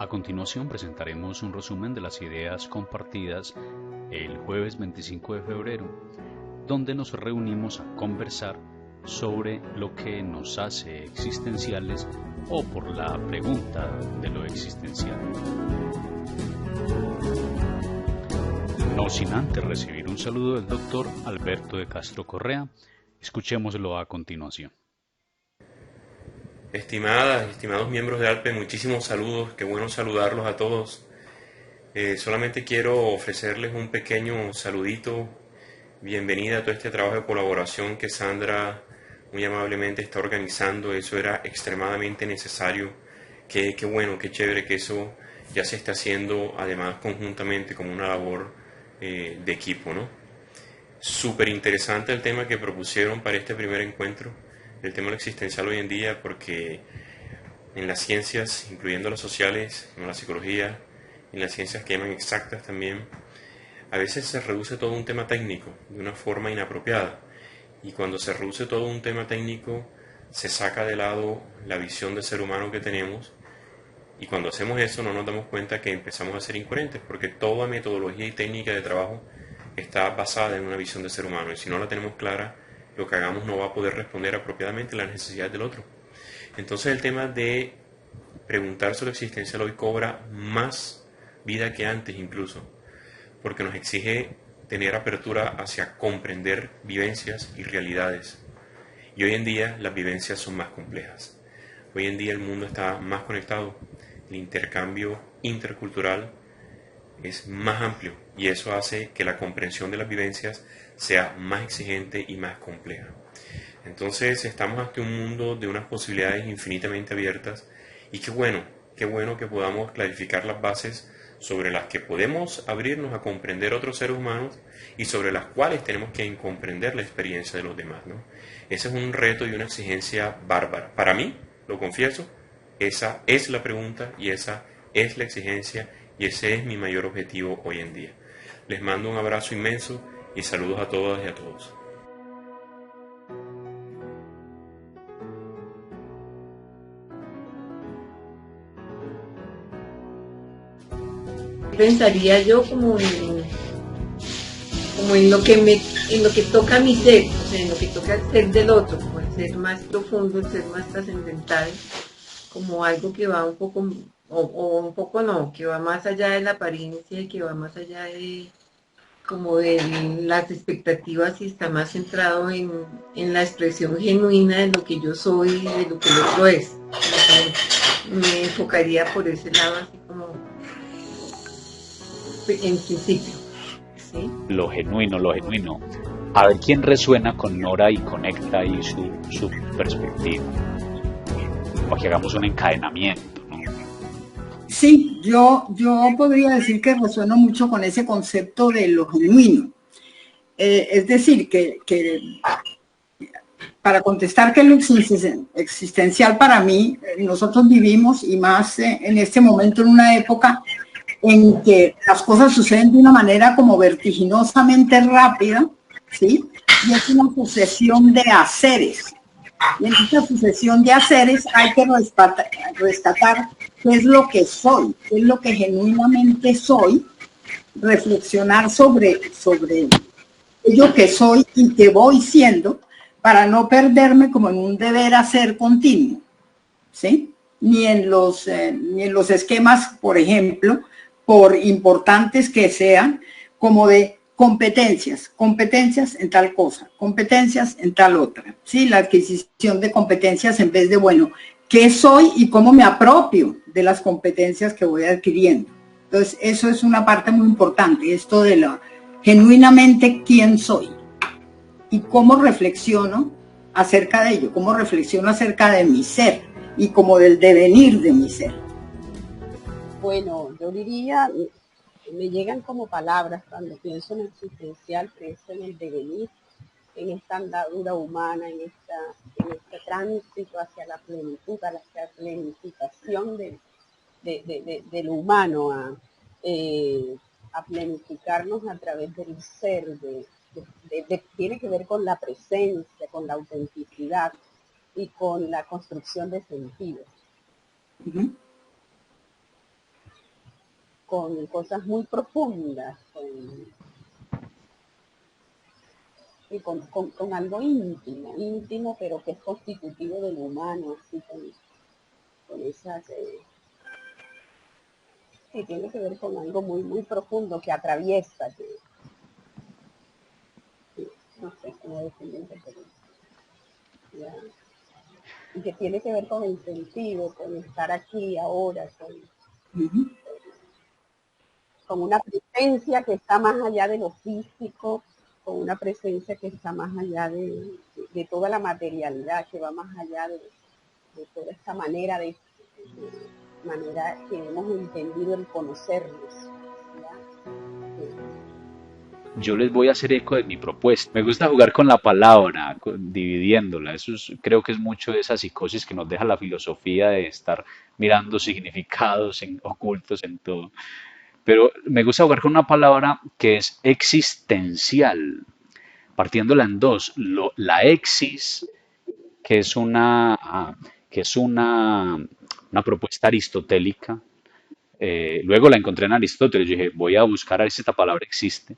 A continuación presentaremos un resumen de las ideas compartidas el jueves 25 de febrero, donde nos reunimos a conversar sobre lo que nos hace existenciales o por la pregunta de lo existencial. No sin antes recibir un saludo del doctor Alberto de Castro Correa, escuchémoslo a continuación. Estimadas, estimados miembros de ALPE, muchísimos saludos, qué bueno saludarlos a todos. Solamente quiero ofrecerles un pequeño saludito, bienvenida a todo este trabajo de colaboración que Sandra muy amablemente está organizando. Eso era extremadamente necesario, qué bueno, qué chévere que eso ya se está haciendo además conjuntamente como una labor de equipo, ¿no? Súper interesante el tema que propusieron para este primer encuentro, el tema de lo existencial hoy en día, porque en las ciencias, incluyendo las sociales, como la psicología, en las ciencias que llaman exactas también, a veces se reduce todo un tema técnico de una forma inapropiada. Y cuando se reduce todo un tema técnico, se saca de lado la visión del ser humano que tenemos. Y cuando hacemos eso no nos damos cuenta que empezamos a ser incoherentes, porque toda metodología y técnica de trabajo está basada en una visión del ser humano. Y si no la tenemos clara, lo que hagamos no va a poder responder apropiadamente a las necesidades del otro. Entonces el tema de preguntar sobre existencial hoy cobra más vida que antes incluso, porque nos exige tener apertura hacia comprender vivencias y realidades. Y hoy en día las vivencias son más complejas. Hoy en día el mundo está más conectado, el intercambio intercultural es más amplio y eso hace que la comprensión de las vivencias sea más exigente y más compleja. Entonces estamos ante un mundo de unas posibilidades infinitamente abiertas y qué bueno que podamos clarificar las bases sobre las que podemos abrirnos a comprender otros seres humanos y sobre las cuales tenemos que comprender la experiencia de los demás, ¿no? Ese es un reto y una exigencia bárbara. Para mí, lo confieso, esa es la pregunta y esa es la exigencia y ese es mi mayor objetivo hoy en día. Les mando un abrazo inmenso y saludos a todas y a todos. Pensaría yo como en lo que en lo que toca a mi ser, o sea, en lo que toca al ser del otro, como el ser más profundo, el ser más trascendental, como algo que va un poco, o un poco no, que va más allá de la apariencia y que va más allá de como de las expectativas y está más centrado en la expresión genuina de lo que yo soy y de lo que el otro es. Me enfocaría por ese lado así como en principio, ¿sí? Lo genuino, lo genuino. A ver quién resuena con Nora y conecta ahí su perspectiva. O que hagamos un encadenamiento, ¿no? Sí, yo podría decir que resueno mucho con ese concepto de lo genuino. Es decir, que para contestar que lo existencial para mí, nosotros vivimos y más en este momento en una época en que las cosas suceden de una manera como vertiginosamente rápida, ¿sí? Y es una sucesión de haceres. Y en esta sucesión de haceres hay que rescatar qué es lo que soy, qué es lo que genuinamente soy, reflexionar sobre ello que soy y que voy siendo para no perderme como en un deber hacer continuo, ¿sí? Ni en los esquemas, por ejemplo, por importantes que sean, como de competencias en tal cosa, competencias en tal otra, ¿sí? La adquisición de competencias en vez de, bueno, ¿qué soy y cómo me apropio de las competencias que voy adquiriendo? Entonces, eso es una parte muy importante, esto de la genuinamente quién soy y cómo reflexiono acerca de ello, cómo reflexiono acerca de mi ser y como del devenir de mi ser. Bueno, yo diría, me llegan como palabras cuando pienso en el existencial, pienso en el devenir, en esta andadura humana, en este tránsito hacia la plenitud, a la planificación de lo humano, a planificarnos a través del ser, tiene que ver con la presencia, con la autenticidad y con la construcción de sentidos. Uh-huh. con cosas muy profundas, con algo íntimo, pero que es constitutivo del humano, así con esas, sí, tiene que ver con algo muy, muy profundo que atraviesa, no sé cómo definirlo, pero ya, y que tiene que ver con el sentido, con estar aquí, ahora, con una presencia que está más allá de lo físico, con una presencia que está más allá de toda la materialidad, que va más allá de toda esta manera manera que hemos entendido el conocernos. Yo les voy a hacer eco de mi propuesta. Me gusta jugar con la palabra, dividiéndola. Creo que es mucho de esa psicosis que nos deja la filosofía de estar mirando significados ocultos en todo. Pero me gusta jugar con una palabra que es existencial, partiéndola en dos. La exis, que es una propuesta aristotélica. Luego la encontré en Aristóteles. Yo dije, voy a buscar a ver si esta palabra existe.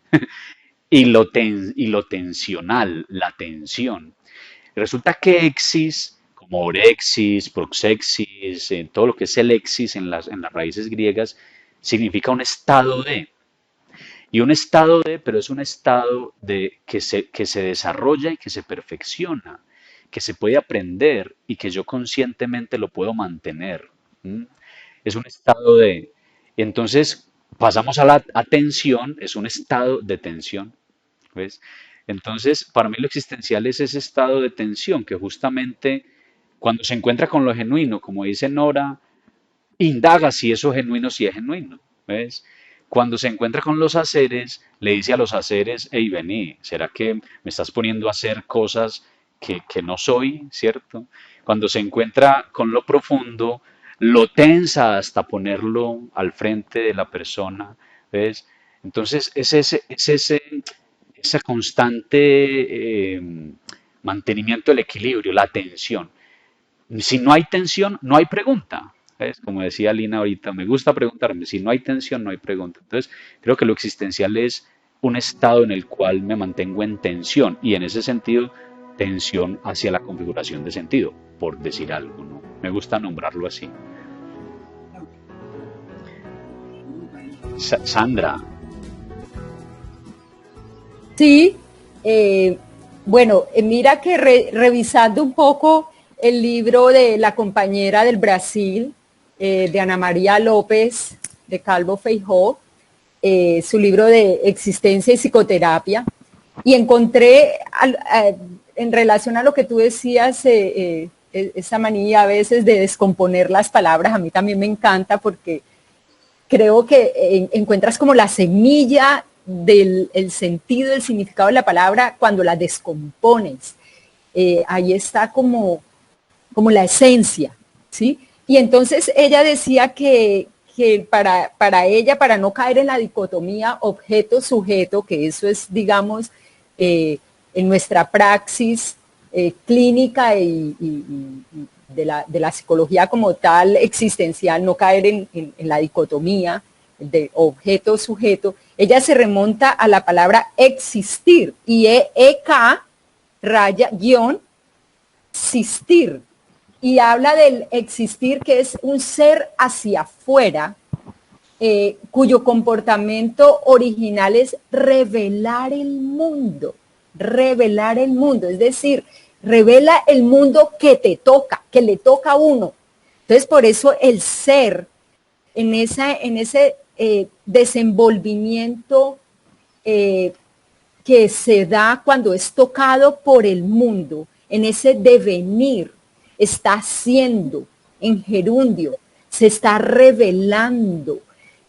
Y lo tensional, la tensión. Resulta que exis, como orexis, proxexis, todo lo que es el exis en las raíces griegas, significa un estado de. Y un estado de, pero es un estado de que se desarrolla y que se perfecciona, que se puede aprender y que yo conscientemente lo puedo mantener. ¿Mm? Es un estado de. Entonces, pasamos a la atención, es un estado de tensión. ¿Ves? Entonces, para mí lo existencial es ese estado de tensión que justamente cuando se encuentra con lo genuino, como dice Nora, indaga si eso es genuino, si es genuino. ¿Ves? Cuando se encuentra con los haceres, le dice a los haceres, hey, vení, ¿será que me estás poniendo a hacer cosas que no soy, ¿cierto? Cuando se encuentra con lo profundo, lo tensa hasta ponerlo al frente de la persona, ¿ves? Entonces, ese constante mantenimiento del equilibrio, la tensión. Si no hay tensión, no hay pregunta. ¿Ves? Como decía Lina ahorita, me gusta preguntarme, si no hay tensión, no hay pregunta. Entonces, creo que lo existencial es un estado en el cual me mantengo en tensión y en ese sentido, tensión hacia la configuración de sentido, por decir algo, ¿no? Me gusta nombrarlo así. Sandra. Sí, bueno, mira que revisando un poco el libro de la compañera del Brasil, de Ana María López, de Calvo Feijó, su libro de Existencia y Psicoterapia, y encontré, en relación a lo que tú decías, esa manía a veces de descomponer las palabras, a mí también me encanta porque creo que encuentras como la semilla del sentido, el significado de la palabra cuando la descompones. Ahí está como la esencia, ¿sí? Y entonces ella decía que para ella, para no caer en la dicotomía objeto-sujeto, que eso es, digamos, en nuestra praxis clínica y de la psicología como tal existencial, no caer en la dicotomía de objeto-sujeto, ella se remonta a la palabra existir, y EK, guión, existir, y habla del existir, que es un ser hacia afuera, cuyo comportamiento original es revelar el mundo, es decir, revela el mundo que te toca, que le toca a uno. Entonces, por eso el ser, en ese desenvolvimiento que se da cuando es tocado por el mundo, en ese devenir, está siendo, en gerundio, se está revelando.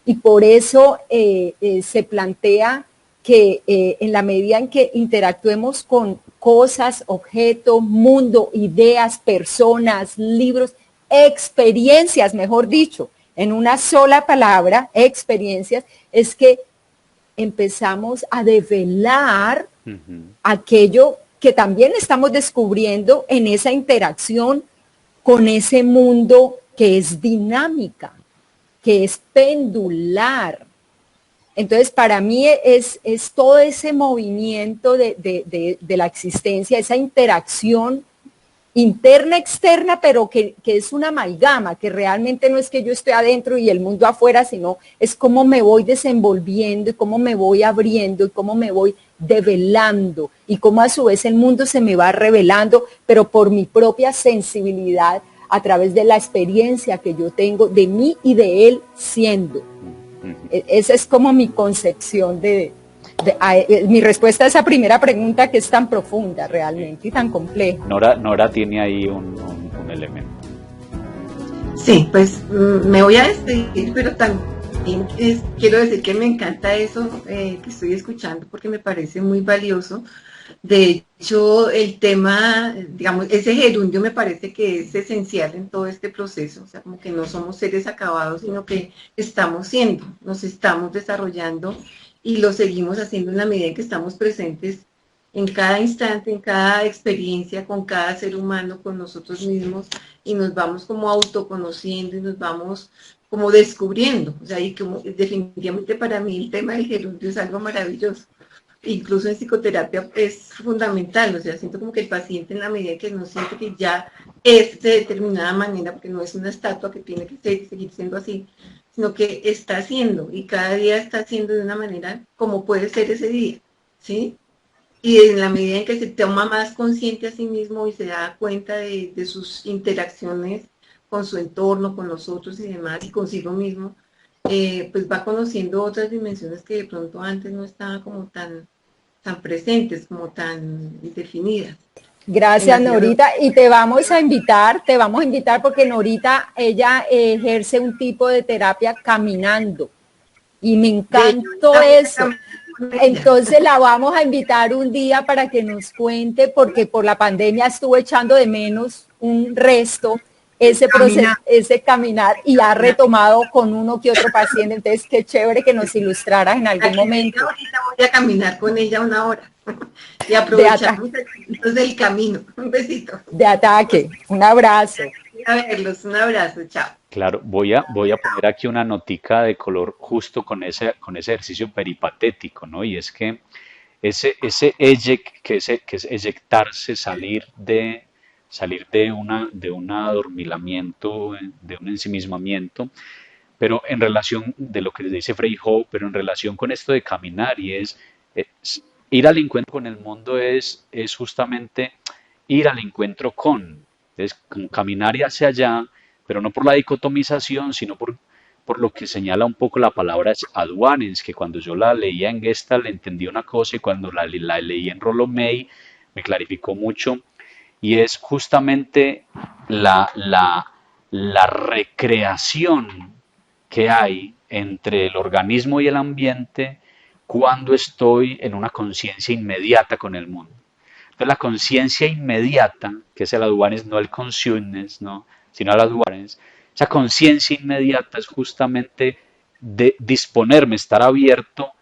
Y por eso se plantea que en la medida en que interactuemos con cosas, objetos, mundo, ideas, personas, libros, experiencias, mejor dicho, en una sola palabra, experiencias, es que empezamos a develar aquello que también estamos descubriendo en esa interacción con ese mundo que es dinámica. que es pendular. Entonces, para mí es todo ese movimiento de la existencia, esa interacción interna, externa, pero que es una amalgama, que realmente no es que yo esté adentro y el mundo afuera, sino es cómo me voy desenvolviendo y cómo me voy abriendo y cómo me voy develando y cómo a su vez el mundo se me va revelando, pero por mi propia sensibilidad a través de la experiencia que yo tengo de mí y de él siendo. Esa es como mi concepción mi respuesta a esa primera pregunta que es tan profunda realmente y tan compleja. Nora tiene ahí un elemento. Sí, pues me voy a despedir, pero también quiero decir que me encanta eso que estoy escuchando porque me parece muy valioso. De hecho, el tema, digamos, ese gerundio me parece que es esencial en todo este proceso, o sea, como que no somos seres acabados, sino que estamos siendo, nos estamos desarrollando y lo seguimos haciendo en la medida en que estamos presentes en cada instante, en cada experiencia, con cada ser humano, con nosotros mismos, y nos vamos como autoconociendo y nos vamos como descubriendo, o sea, y como definitivamente para mí el tema del gerundio es algo maravilloso. Incluso en psicoterapia es fundamental, o sea, siento como que el paciente en la medida que no siente que ya es de determinada manera, porque no es una estatua que tiene que seguir siendo así, sino que está haciendo y cada día está haciendo de una manera como puede ser ese día, ¿sí? Y en la medida en que se toma más consciente a sí mismo y se da cuenta de sus interacciones con su entorno, con los otros y demás, y consigo mismo, pues va conociendo otras dimensiones que de pronto antes no estaban como tan presentes, como tan definidas. Gracias, Norita, y te vamos a invitar porque Norita, ella ejerce un tipo de terapia caminando y me encantó eso. Entonces la vamos a invitar un día para que nos cuente, porque por la pandemia estuvo echando de menos un resto ese proceso, ese caminar, y ha retomado con uno que otro paciente. Entonces qué chévere que nos ilustraras en algún momento. Ahorita voy a caminar con ella 1 hora y aprovechamos del camino. Un besito. De ataque, un abrazo. A verlos, un abrazo, chao. Claro, voy a poner aquí una notica de color justo con ese ejercicio peripatético, ¿no? Y es que ese que es eyectarse, salir de un adormilamiento, de un ensimismamiento, pero en relación de lo que dice Frei Ho, pero en relación con esto de caminar, y es ir al encuentro con el mundo es justamente ir al encuentro con caminar hacia allá, pero no por la dicotomización, sino por lo que señala un poco la palabra advanens, que cuando yo la leía en Gestalt entendí una cosa y cuando la leí en Rollo May me clarificó mucho, y es justamente la recreación que hay entre el organismo y el ambiente cuando estoy en una conciencia inmediata con el mundo. Entonces la conciencia inmediata, que es el awareness, no el consciousness, ¿no?, sino el awareness, esa conciencia inmediata es justamente de disponerme, estar abierto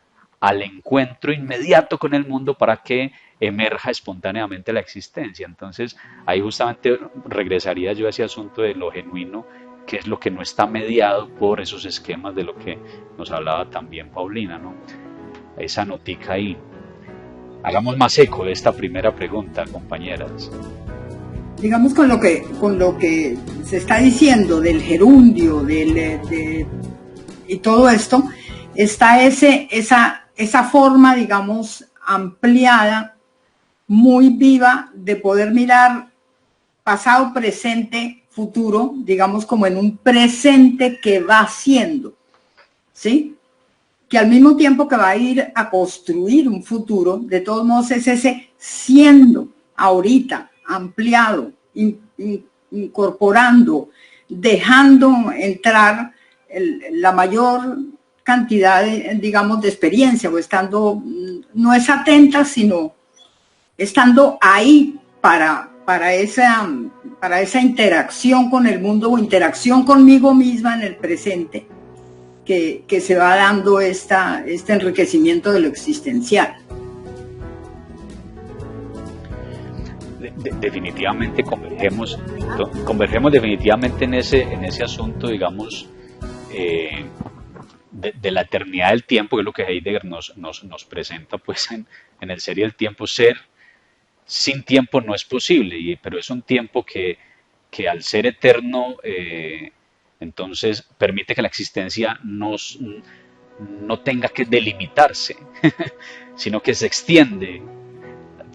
al encuentro inmediato con el mundo para que emerja espontáneamente la existencia. Entonces ahí justamente regresaría yo a ese asunto de lo genuino, que es lo que no está mediado por esos esquemas de lo que nos hablaba también Paulina, ¿no? Esa notica ahí. Hagamos más eco de esta primera pregunta, compañeras. Digamos con lo que se está diciendo del gerundio, y todo esto, está esa forma, digamos, ampliada, muy viva, de poder mirar pasado, presente, futuro, digamos como en un presente que va siendo, ¿sí? Que al mismo tiempo que va a ir a construir un futuro, de todos modos es ese siendo ahorita, ampliado, incorporando, dejando entrar la mayor cantidad digamos, de experiencia, o estando, no es atenta, sino estando ahí para esa interacción con el mundo o interacción conmigo misma en el presente, que se va dando este enriquecimiento de lo existencial. Definitivamente convergemos definitivamente en ese asunto, digamos, de la eternidad del tiempo, que es lo que Heidegger nos presenta pues en el Ser y el Tiempo. Ser sin tiempo no es posible, pero es un tiempo que al ser eterno, entonces permite que la existencia no tenga que delimitarse, sino que se extiende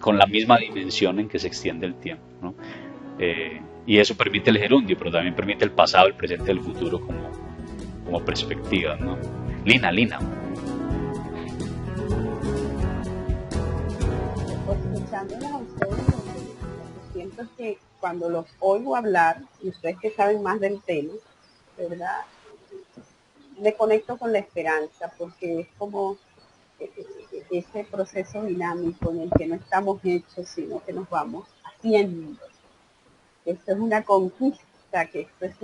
con la misma dimensión en que se extiende el tiempo, ¿no? Y eso permite el gerundio, pero también permite el pasado, el presente y el futuro como perspectivas, ¿no? Lina. Pues escuchándolas a ustedes, lo que siento es que cuando los oigo hablar, y ustedes que saben más del tema, ¿verdad? Me conecto con la esperanza, porque es como ese proceso dinámico en el que no estamos hechos, sino que nos vamos haciendo. Esto es una conquista, que esto es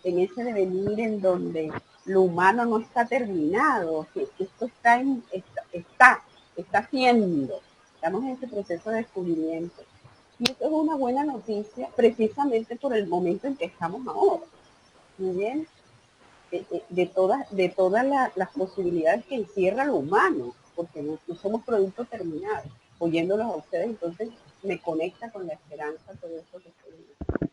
en ese devenir en donde lo humano no está terminado, que esto está haciendo. Estamos en ese proceso de descubrimiento. Y esto es una buena noticia precisamente por el momento en que estamos ahora. Muy bien. De todas las posibilidades que encierra lo humano, porque no somos productos terminados. Oyéndolos a ustedes, entonces me conecta con la esperanza, todo eso que estoy diciendo.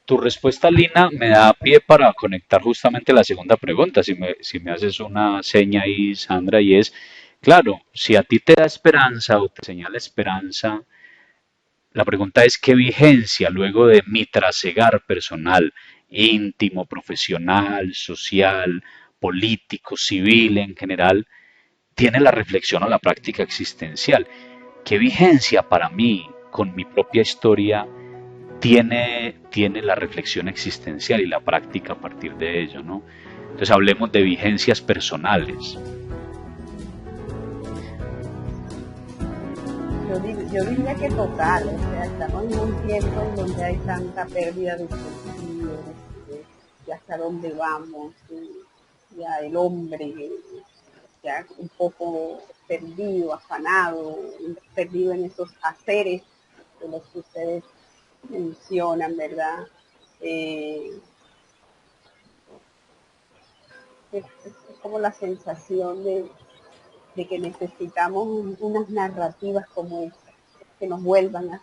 Tu respuesta, Lina, me da pie para conectar justamente la segunda pregunta, si me haces una seña ahí, Sandra, y es, claro, si a ti te da esperanza o te señala esperanza, la pregunta es qué vigencia luego de mi trasegar personal, íntimo, profesional, social, político, civil en general, tiene la reflexión o la práctica existencial. ¿Qué vigencia para mí con mi propia historia tiene la reflexión existencial y la práctica a partir de ello, ¿no? Entonces hablemos de vigencias personales. Yo diría que total, o sea, estamos en un tiempo en donde hay tanta pérdida de sentido, de hasta dónde vamos, ya el hombre ya un poco perdido, afanado, perdido en esos haceres de los que ustedes mencionan, ¿verdad? Es como la sensación de que necesitamos unas narrativas como esta, que nos vuelvan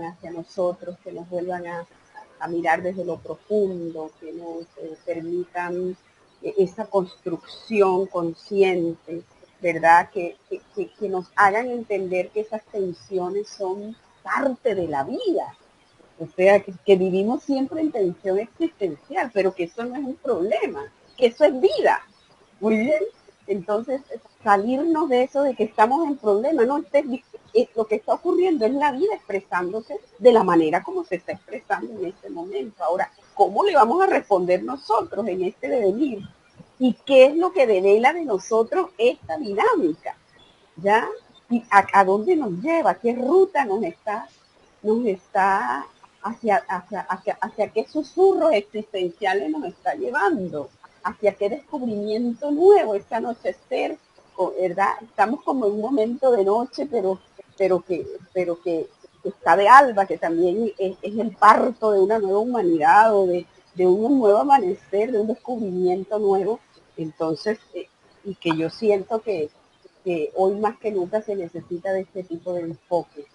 hacia nosotros, que nos vuelvan a mirar desde lo profundo, que nos permitan esa construcción consciente, ¿verdad? Que nos hagan entender que esas tensiones son parte de la vida. O sea, que vivimos siempre en tensión existencial, pero que eso no es un problema, que eso es vida. Muy bien. Entonces, salirnos de eso de que estamos en problema, no, lo que está ocurriendo es la vida expresándose de la manera como se está expresando en este momento. Ahora, ¿cómo le vamos a responder nosotros en este devenir? ¿Y qué es lo que devela de nosotros esta dinámica? ¿Ya? ¿Y a dónde nos lleva? ¿Qué ruta nos está hacia qué susurros existenciales nos está llevando? ¿Hacia qué descubrimiento nuevo este anochecer? ¿Verdad? Estamos como en un momento de noche, pero que está de alba, que también es el parto de una nueva humanidad o de un nuevo amanecer, de un descubrimiento nuevo. Entonces, y que yo siento que hoy más que nunca se necesita de este tipo de enfoque,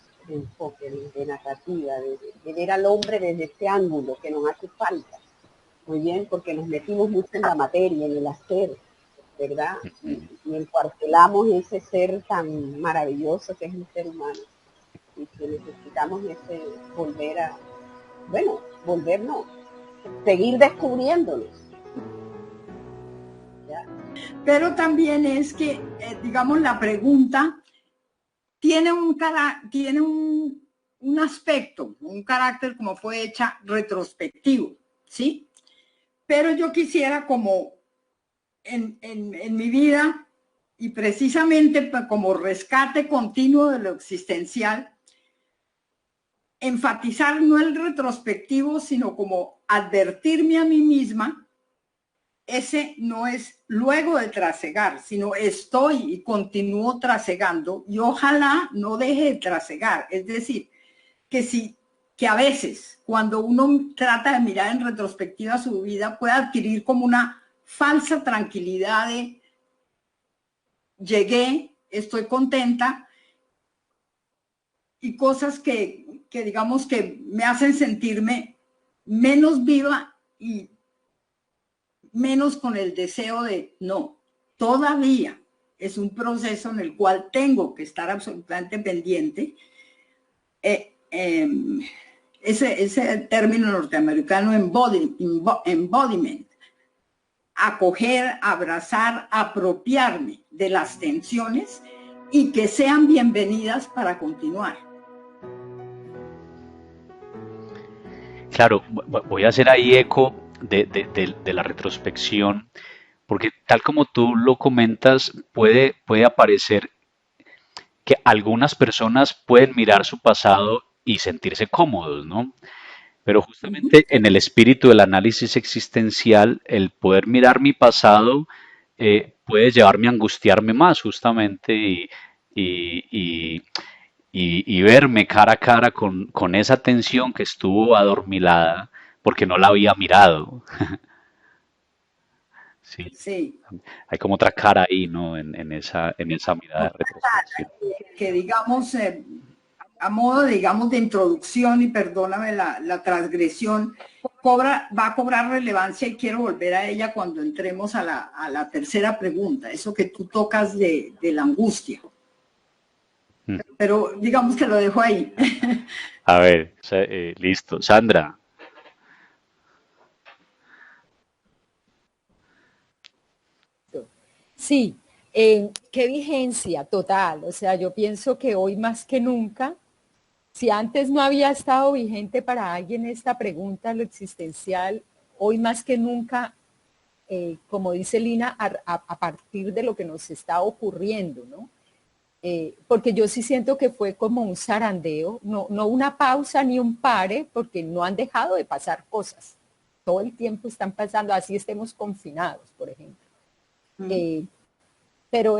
de narrativa, de ver al hombre desde este ángulo que nos hace falta. Muy bien, porque nos metimos mucho en la materia, en el hacer, ¿verdad? Y encuartelamos ese ser tan maravilloso que es el ser humano. Y que necesitamos seguir descubriéndonos. ¿Ya? Pero también es que, digamos, la pregunta tiene un aspecto, un carácter como fue hecha retrospectivo, ¿sí? Pero yo quisiera como en mi vida y precisamente como rescate continuo de lo existencial, enfatizar no el retrospectivo, sino como advertirme a mí misma, ese no es luego de trasegar, sino estoy y continúo trasegando y ojalá no deje de trasegar. Es decir, que si que a veces cuando uno trata de mirar en retrospectiva su vida puede adquirir como una falsa tranquilidad de llegué, estoy contenta, y cosas que digamos que me hacen sentirme menos viva y menos con el deseo de no, todavía es un proceso en el cual tengo que estar absolutamente pendiente. Ese término norteamericano embodiment, acoger, abrazar, apropiarme de las tensiones y que sean bienvenidas para continuar. Claro, voy a hacer ahí eco de la retrospección, porque tal como tú lo comentas, puede aparecer que algunas personas pueden mirar su pasado y sentirse cómodos, ¿no? Pero justamente en el espíritu del análisis existencial, el poder mirar mi pasado puede llevarme a angustiarme más justamente y, y verme cara a cara con esa tensión que estuvo adormilada porque no la había mirado. Sí, Sí. hay como otra cara ahí, ¿no? En esa mirada de retrospección. Que digamos, a modo, digamos, de introducción, y perdóname la transgresión, va a cobrar relevancia y quiero volver a ella cuando entremos a la tercera pregunta, eso que tú tocas de la angustia. Pero digamos que lo dejo ahí. A ver, listo. Sandra. Sí, qué vigencia total. O sea, yo pienso que hoy más que nunca, si antes no había estado vigente para alguien esta pregunta, lo existencial, hoy más que nunca, como dice Lina, a partir de lo que nos está ocurriendo, ¿no? Porque yo sí siento que fue como un zarandeo, no una pausa ni un pare, porque no han dejado de pasar cosas. Todo el tiempo están pasando, así estemos confinados, por ejemplo. Pero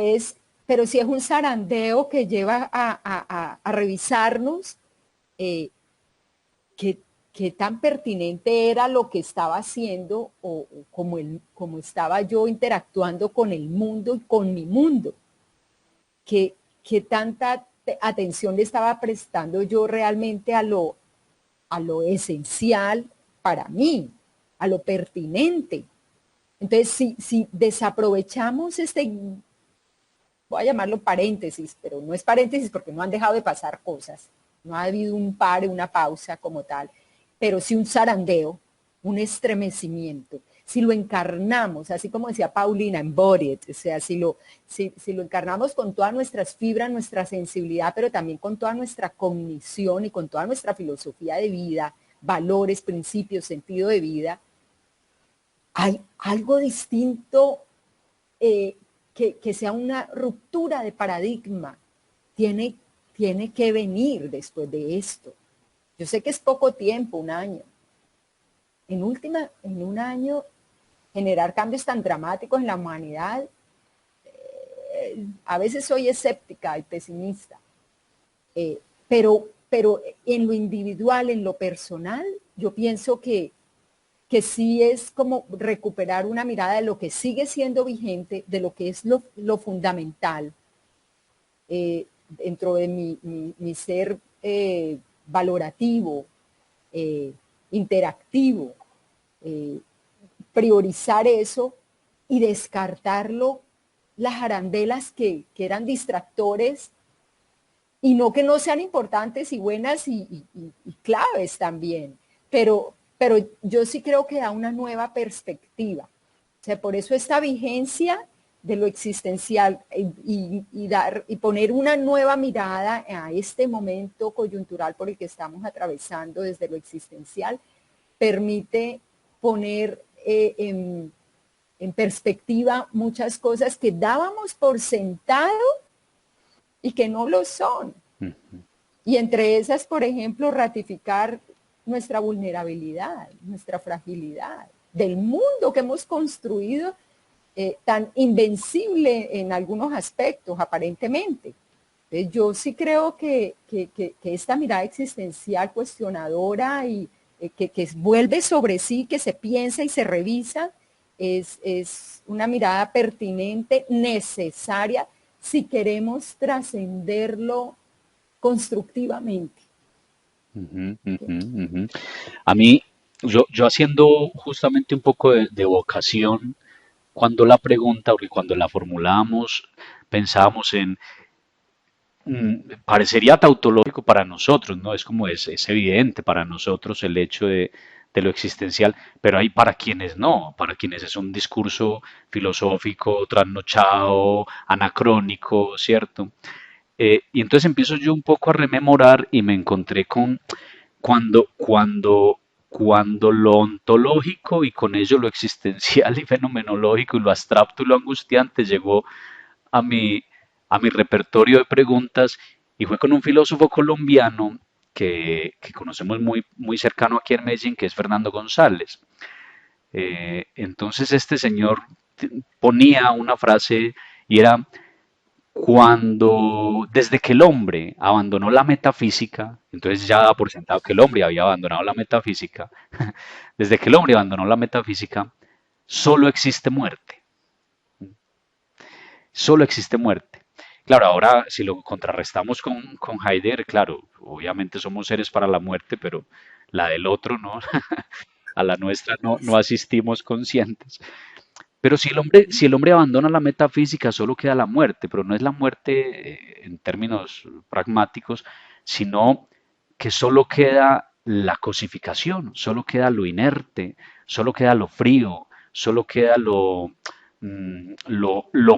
sí es un zarandeo que lleva a revisarnos qué tan pertinente era lo que estaba haciendo o como estaba yo interactuando con el mundo y con mi mundo. ¿Qué tanta atención le estaba prestando yo realmente a lo esencial para mí, a lo pertinente? Entonces, si desaprovechamos voy a llamarlo paréntesis, pero no es paréntesis porque no han dejado de pasar cosas, no ha habido un pare, una pausa como tal, pero sí un zarandeo, un estremecimiento. Si lo encarnamos, así como decía Paulina, embodied, o sea, si lo encarnamos con todas nuestras fibras, nuestra sensibilidad, pero también con toda nuestra cognición y con toda nuestra filosofía de vida, valores, principios, sentido de vida, hay algo distinto que sea una ruptura de paradigma. Tiene que venir después de esto. Yo sé que es poco tiempo, un año. En un año, generar cambios tan dramáticos en la humanidad, a veces soy escéptica y pesimista, pero en lo individual, en lo personal, yo pienso que sí es como recuperar una mirada de lo que sigue siendo vigente, de lo que es lo fundamental dentro de mi ser valorativo, interactivo, priorizar eso y descartarlo, las arandelas que eran distractores, y no que no sean importantes y buenas y claves también, pero yo sí creo que da una nueva perspectiva. O sea, por eso esta vigencia de lo existencial y poner una nueva mirada a este momento coyuntural por el que estamos atravesando desde lo existencial, permite poner en perspectiva muchas cosas que dábamos por sentado y que no lo son. Y entre esas, por ejemplo, ratificar nuestra vulnerabilidad, nuestra fragilidad, del mundo que hemos construido tan invencible en algunos aspectos, aparentemente, Yo sí creo que esta mirada existencial cuestionadora y que vuelve sobre sí, que se piensa y se revisa, es una mirada pertinente, necesaria, si queremos trascenderlo constructivamente. Ujú, ujú, ujú. A mí, yo haciendo justamente un poco de vocación, cuando la pregunta, porque cuando la formulamos, pensábamos en, parecería tautológico para nosotros, ¿no? Es como es evidente para nosotros el hecho de lo existencial, pero hay para quienes no, para quienes es un discurso filosófico, trasnochado, anacrónico, ¿cierto? Y entonces empiezo yo un poco a rememorar y me encontré con cuando lo ontológico y con ello lo existencial y fenomenológico y lo abstracto y lo angustiante llegó a mi, a mi repertorio de preguntas y fue con un filósofo colombiano que conocemos muy cercano aquí en Medellín, que es Fernando González. Entonces este señor ponía una frase y era, desde que el hombre abandonó la metafísica, entonces ya daba por sentado que el hombre había abandonado la metafísica, desde que el hombre abandonó la metafísica, solo existe muerte, solo existe muerte. Claro, ahora si lo contrarrestamos con Heidegger, claro, obviamente somos seres para la muerte, pero la del otro no, a la nuestra no asistimos conscientes. Pero si el hombre abandona la metafísica, solo queda la muerte, pero no es la muerte en términos pragmáticos, sino que solo queda la cosificación, solo queda lo inerte, solo queda lo frío, solo queda lo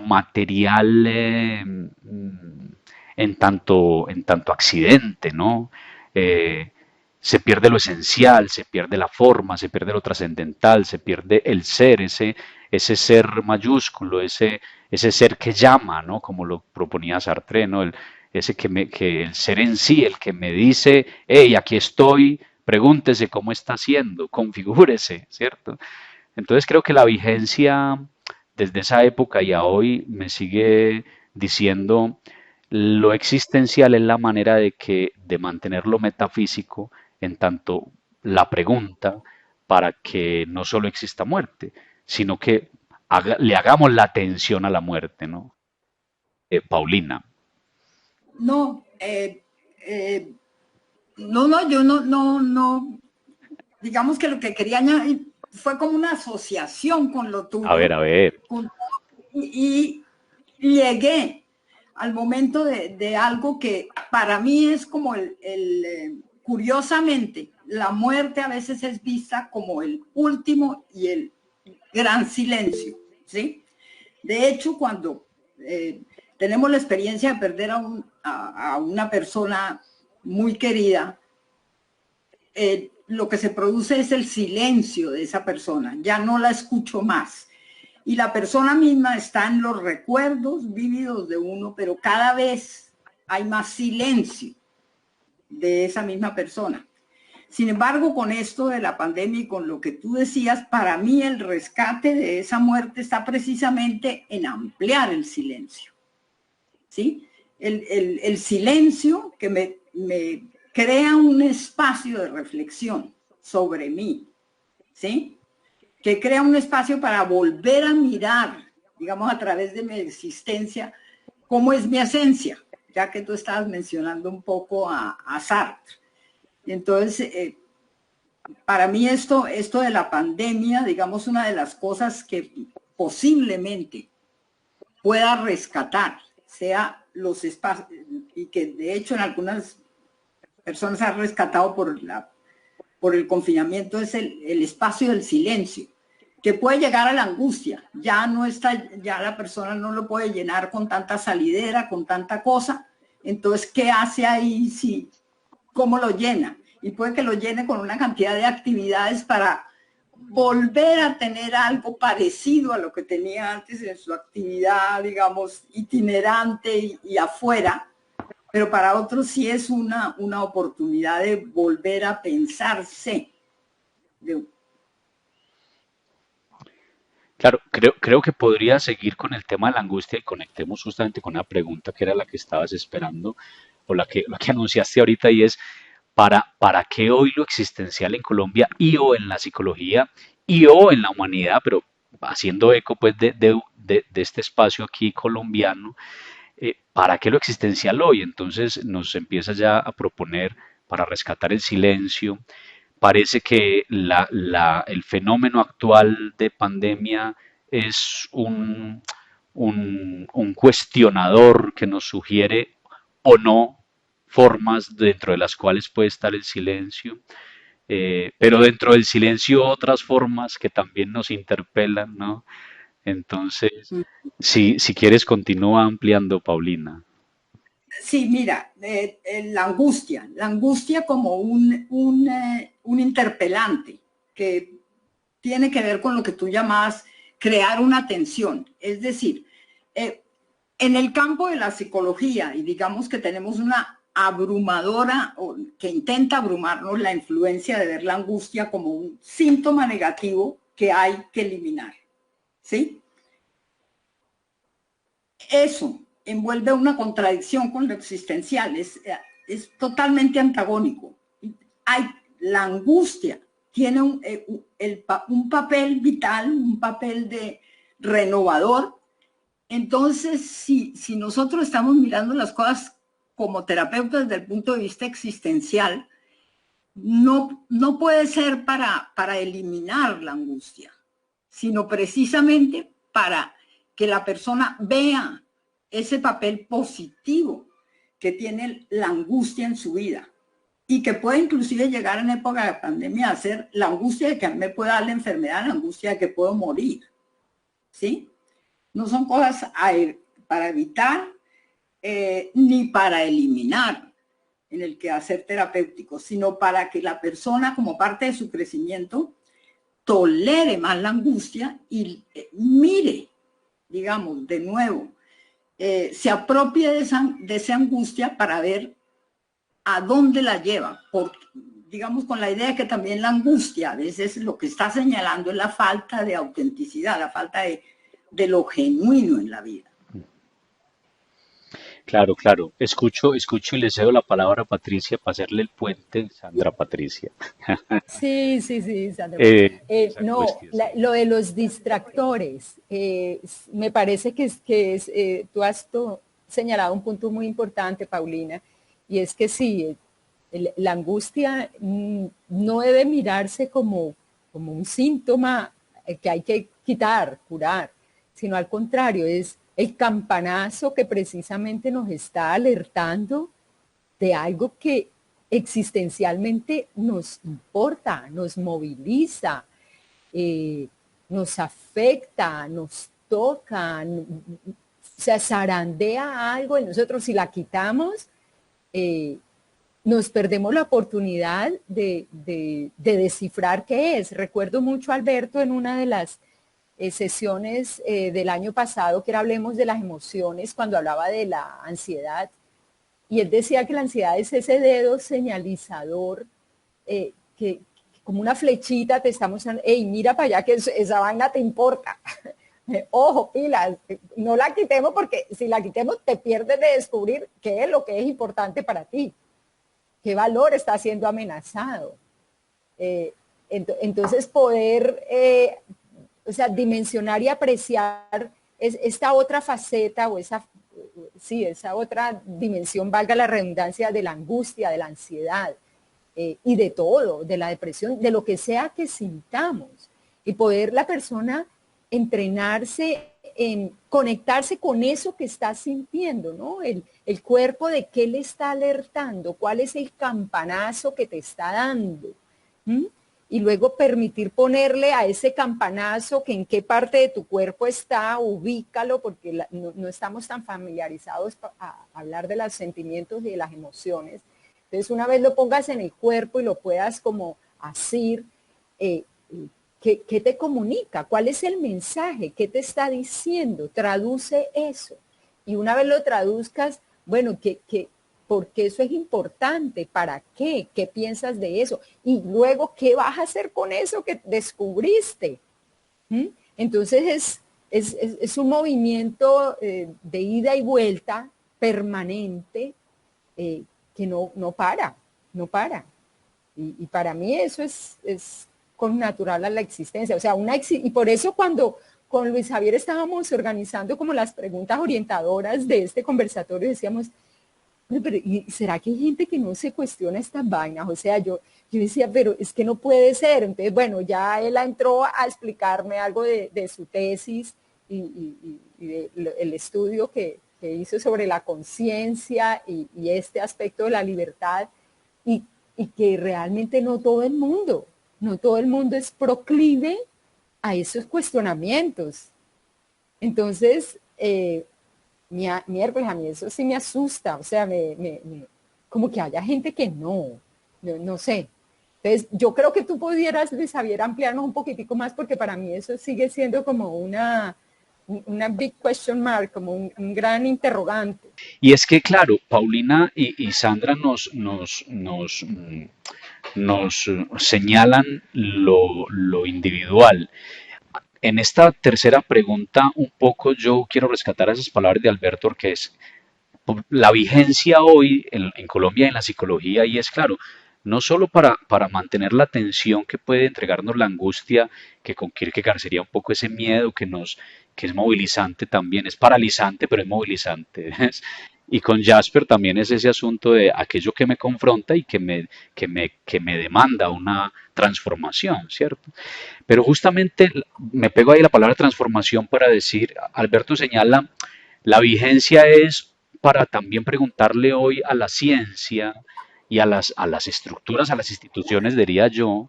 material en tanto accidente, ¿no? Eh, se pierde lo esencial, se pierde la forma, se pierde lo trascendental, se pierde el ser, ese ser mayúsculo, ese ser que llama, ¿no? Como lo proponía Sartre, ¿no? Ese que el ser en sí, el que me dice, hey, aquí estoy, pregúntese cómo está haciendo, configúrese, ¿cierto? Entonces creo que la vigencia desde esa época y a hoy me sigue diciendo lo existencial es la manera de mantener lo metafísico en tanto la pregunta para que no solo exista muerte, sino que le hagamos la atención a la muerte, ¿no? Paulina. No, no, yo no, digamos que lo que quería añadir fue como una asociación con lo tuyo, A ver. con, y llegué al momento de algo que para mí es como curiosamente, la muerte a veces es vista como el último y el gran silencio, ¿sí? De hecho, cuando tenemos la experiencia de perder a una persona muy querida, lo que se produce es el silencio de esa persona, ya no la escucho más. Y la persona misma está en los recuerdos vívidos de uno, pero cada vez hay más silencio de esa misma persona. Sin embargo, con esto de la pandemia y con lo que tú decías, para mí el rescate de esa muerte está precisamente en ampliar el silencio. ¿Sí? El silencio que me crea un espacio de reflexión sobre mí, ¿sí? Que crea un espacio para volver a mirar, digamos, a través de mi existencia, cómo es mi esencia, ya que tú estabas mencionando un poco a Sartre. Entonces, para mí esto de la pandemia, digamos, una de las cosas que posiblemente pueda rescatar, sea los espacios, y que de hecho en algunas personas ha rescatado por el confinamiento, es el espacio del silencio, que puede llegar a la angustia. Ya no está, ya la persona no lo puede llenar con tanta salidera, con tanta cosa. Entonces, ¿qué hace ahí? Sí, ¿cómo lo llena? Y puede que lo llene con una cantidad de actividades para volver a tener algo parecido a lo que tenía antes en su actividad, digamos, itinerante y afuera, pero para otros sí es una oportunidad de volver a pensarse. Claro, creo que podría seguir con el tema de la angustia y conectemos justamente con una pregunta que era la que estabas esperando o la que anunciaste ahorita y es, ¿para qué hoy lo existencial en Colombia y o en la psicología y o en la humanidad, pero haciendo eco pues de este espacio aquí colombiano, ¿para qué lo existencial hoy? Entonces nos empieza ya a proponer para rescatar el silencio. Parece que el fenómeno actual de pandemia es un cuestionador que nos sugiere o no formas dentro de las cuales puede estar el silencio, pero dentro del silencio otras formas que también nos interpelan, ¿no? Entonces, si quieres, continúa ampliando, Paulina. Sí, mira, la angustia como un interpelante que tiene que ver con lo que tú llamas crear una tensión. Es decir, en el campo de la psicología, y digamos que tenemos una abrumadora, o que intenta abrumarnos la influencia de ver la angustia como un síntoma negativo que hay que eliminar, ¿sí? Eso envuelve una contradicción con lo existencial, es totalmente antagónico. Hay, la angustia tiene un papel vital, un papel de renovador. Entonces, si nosotros estamos mirando las cosas como terapeutas desde el punto de vista existencial, no puede ser para eliminar la angustia, sino precisamente para que la persona vea ese papel positivo que tiene la angustia en su vida y que puede inclusive llegar en época de pandemia a ser la angustia de que a mí me pueda dar la enfermedad, la angustia de que puedo morir, ¿sí? No son cosas para evitar ni para eliminar en el quehacer terapéutico, sino para que la persona, como parte de su crecimiento, tolere más la angustia y mire, digamos, de nuevo, se apropie de esa angustia para ver a dónde la lleva, digamos, con la idea de que también la angustia a veces lo que está señalando es la falta de autenticidad, la falta de lo genuino en la vida. Claro, claro. Escucho y le cedo la palabra a Patricia para hacerle el puente, Sandra Patricia. Sí, sí, sí, Sandra. Esa No, cuestión, sí. lo de los distractores, me parece tú has señalado un punto muy importante, Paulina, y es que sí, la angustia no debe mirarse como un síntoma que hay que quitar, curar, sino al contrario, es el campanazo que precisamente nos está alertando de algo que existencialmente nos importa, nos moviliza, eh, nos afecta, nos toca, se zarandea algo en nosotros. Si la quitamos, nos perdemos la oportunidad de descifrar qué es. Recuerdo mucho a Alberto en una de las sesiones del año pasado, que era Hablemos de las emociones, cuando hablaba de la ansiedad. Y él decía que la ansiedad es ese dedo señalizador que como una flechita te está mostrando, hey, mira para allá que esa vaina te importa. Ojo, pilas, no la quitemos porque si la quitemos te pierdes de descubrir qué es lo que es importante para ti, qué valor está siendo amenazado. Entonces poder, o sea, dimensionar y apreciar esta otra faceta o esa otra dimensión, valga la redundancia, de la angustia, de la ansiedad y de todo, de la depresión, de lo que sea que sintamos. Y poder la persona entrenarse en conectarse con eso que está sintiendo, ¿no? El cuerpo de qué le está alertando, cuál es el campanazo que te está dando. ¿Mm? Y luego permitir ponerle a ese campanazo que en qué parte de tu cuerpo está, ubícalo, porque no estamos tan familiarizados a hablar de los sentimientos y de las emociones. Entonces, una vez lo pongas en el cuerpo y lo puedas como asir, ¿qué te comunica? ¿Cuál es el mensaje? ¿Qué te está diciendo? Traduce eso. Y una vez lo traduzcas, bueno, porque eso es importante, ¿para qué? ¿Qué piensas de eso? Y luego, ¿qué vas a hacer con eso que descubriste? ¿Mm? Entonces es un movimiento de ida y vuelta permanente que no para, no para. Y para mí eso es connatural a la existencia. O sea, y por eso cuando con Luis Javier estábamos organizando como las preguntas orientadoras de este conversatorio, decíamos, pero ¿y será que hay gente que no se cuestiona estas vainas? O sea, yo decía, pero es que no puede ser. Entonces, bueno, ya él entró a explicarme algo de su tesis y el estudio que hizo sobre la conciencia y este aspecto de la libertad, y que realmente no todo el mundo es proclive a esos cuestionamientos. Entonces, miércoles, a mí eso sí me asusta, o sea, como que haya gente que no sé. Entonces, yo creo que tú pudieras, Luis Javier, ampliarnos un poquitico más, porque para mí eso sigue siendo como una big question mark, como un gran interrogante. Y es que, claro, Paulina y Sandra nos señalan lo individual. En esta tercera pregunta, un poco yo quiero rescatar esas palabras de Alberto Orqués. La vigencia hoy en Colombia en la psicología, y es claro, no solo para mantener la tensión que puede entregarnos la angustia, que con Kierkegaard sería un poco ese miedo que es movilizante también, es paralizante, pero es movilizante. Y con Jasper también es ese asunto de aquello que me confronta y que me demanda una transformación, ¿cierto? Pero justamente me pego ahí la palabra transformación para decir, Alberto señala, la vigencia es para también preguntarle hoy a la ciencia y a las estructuras, a las instituciones, diría yo,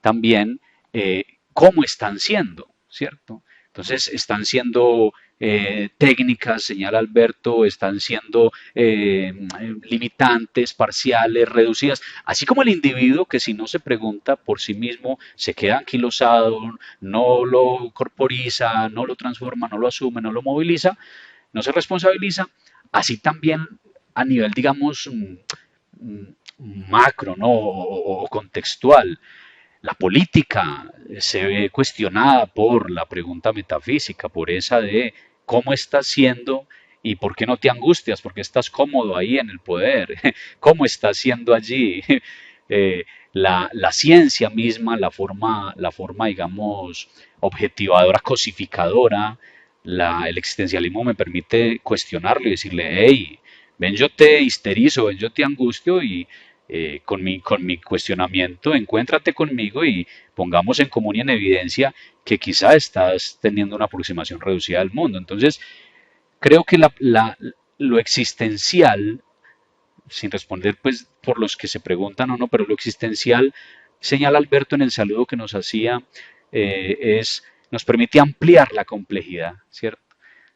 también cómo están siendo, ¿cierto? Entonces, están siendo técnicas, señala Alberto, están siendo limitantes, parciales, reducidas, así como el individuo que si no se pregunta por sí mismo se queda anquilosado, no lo corporiza, no lo transforma, no lo asume, no lo moviliza, no se responsabiliza, así también a nivel, digamos, macro, ¿no? O contextual. La política se ve cuestionada por la pregunta metafísica, por esa de cómo estás siendo y por qué no te angustias, porque estás cómodo ahí en el poder, cómo estás siendo allí. La ciencia misma, la forma, digamos, objetivadora, cosificadora, el existencialismo me permite cuestionarlo y decirle, hey, ven yo te histerizo, ven yo te angustio y con mi cuestionamiento, encuéntrate conmigo y pongamos en común y en evidencia que quizá estás teniendo una aproximación reducida al mundo. Entonces, creo que lo existencial, sin responder pues por los que se preguntan o no, pero lo existencial, señala Alberto en el saludo que nos hacía, nos permite ampliar la complejidad, ¿cierto?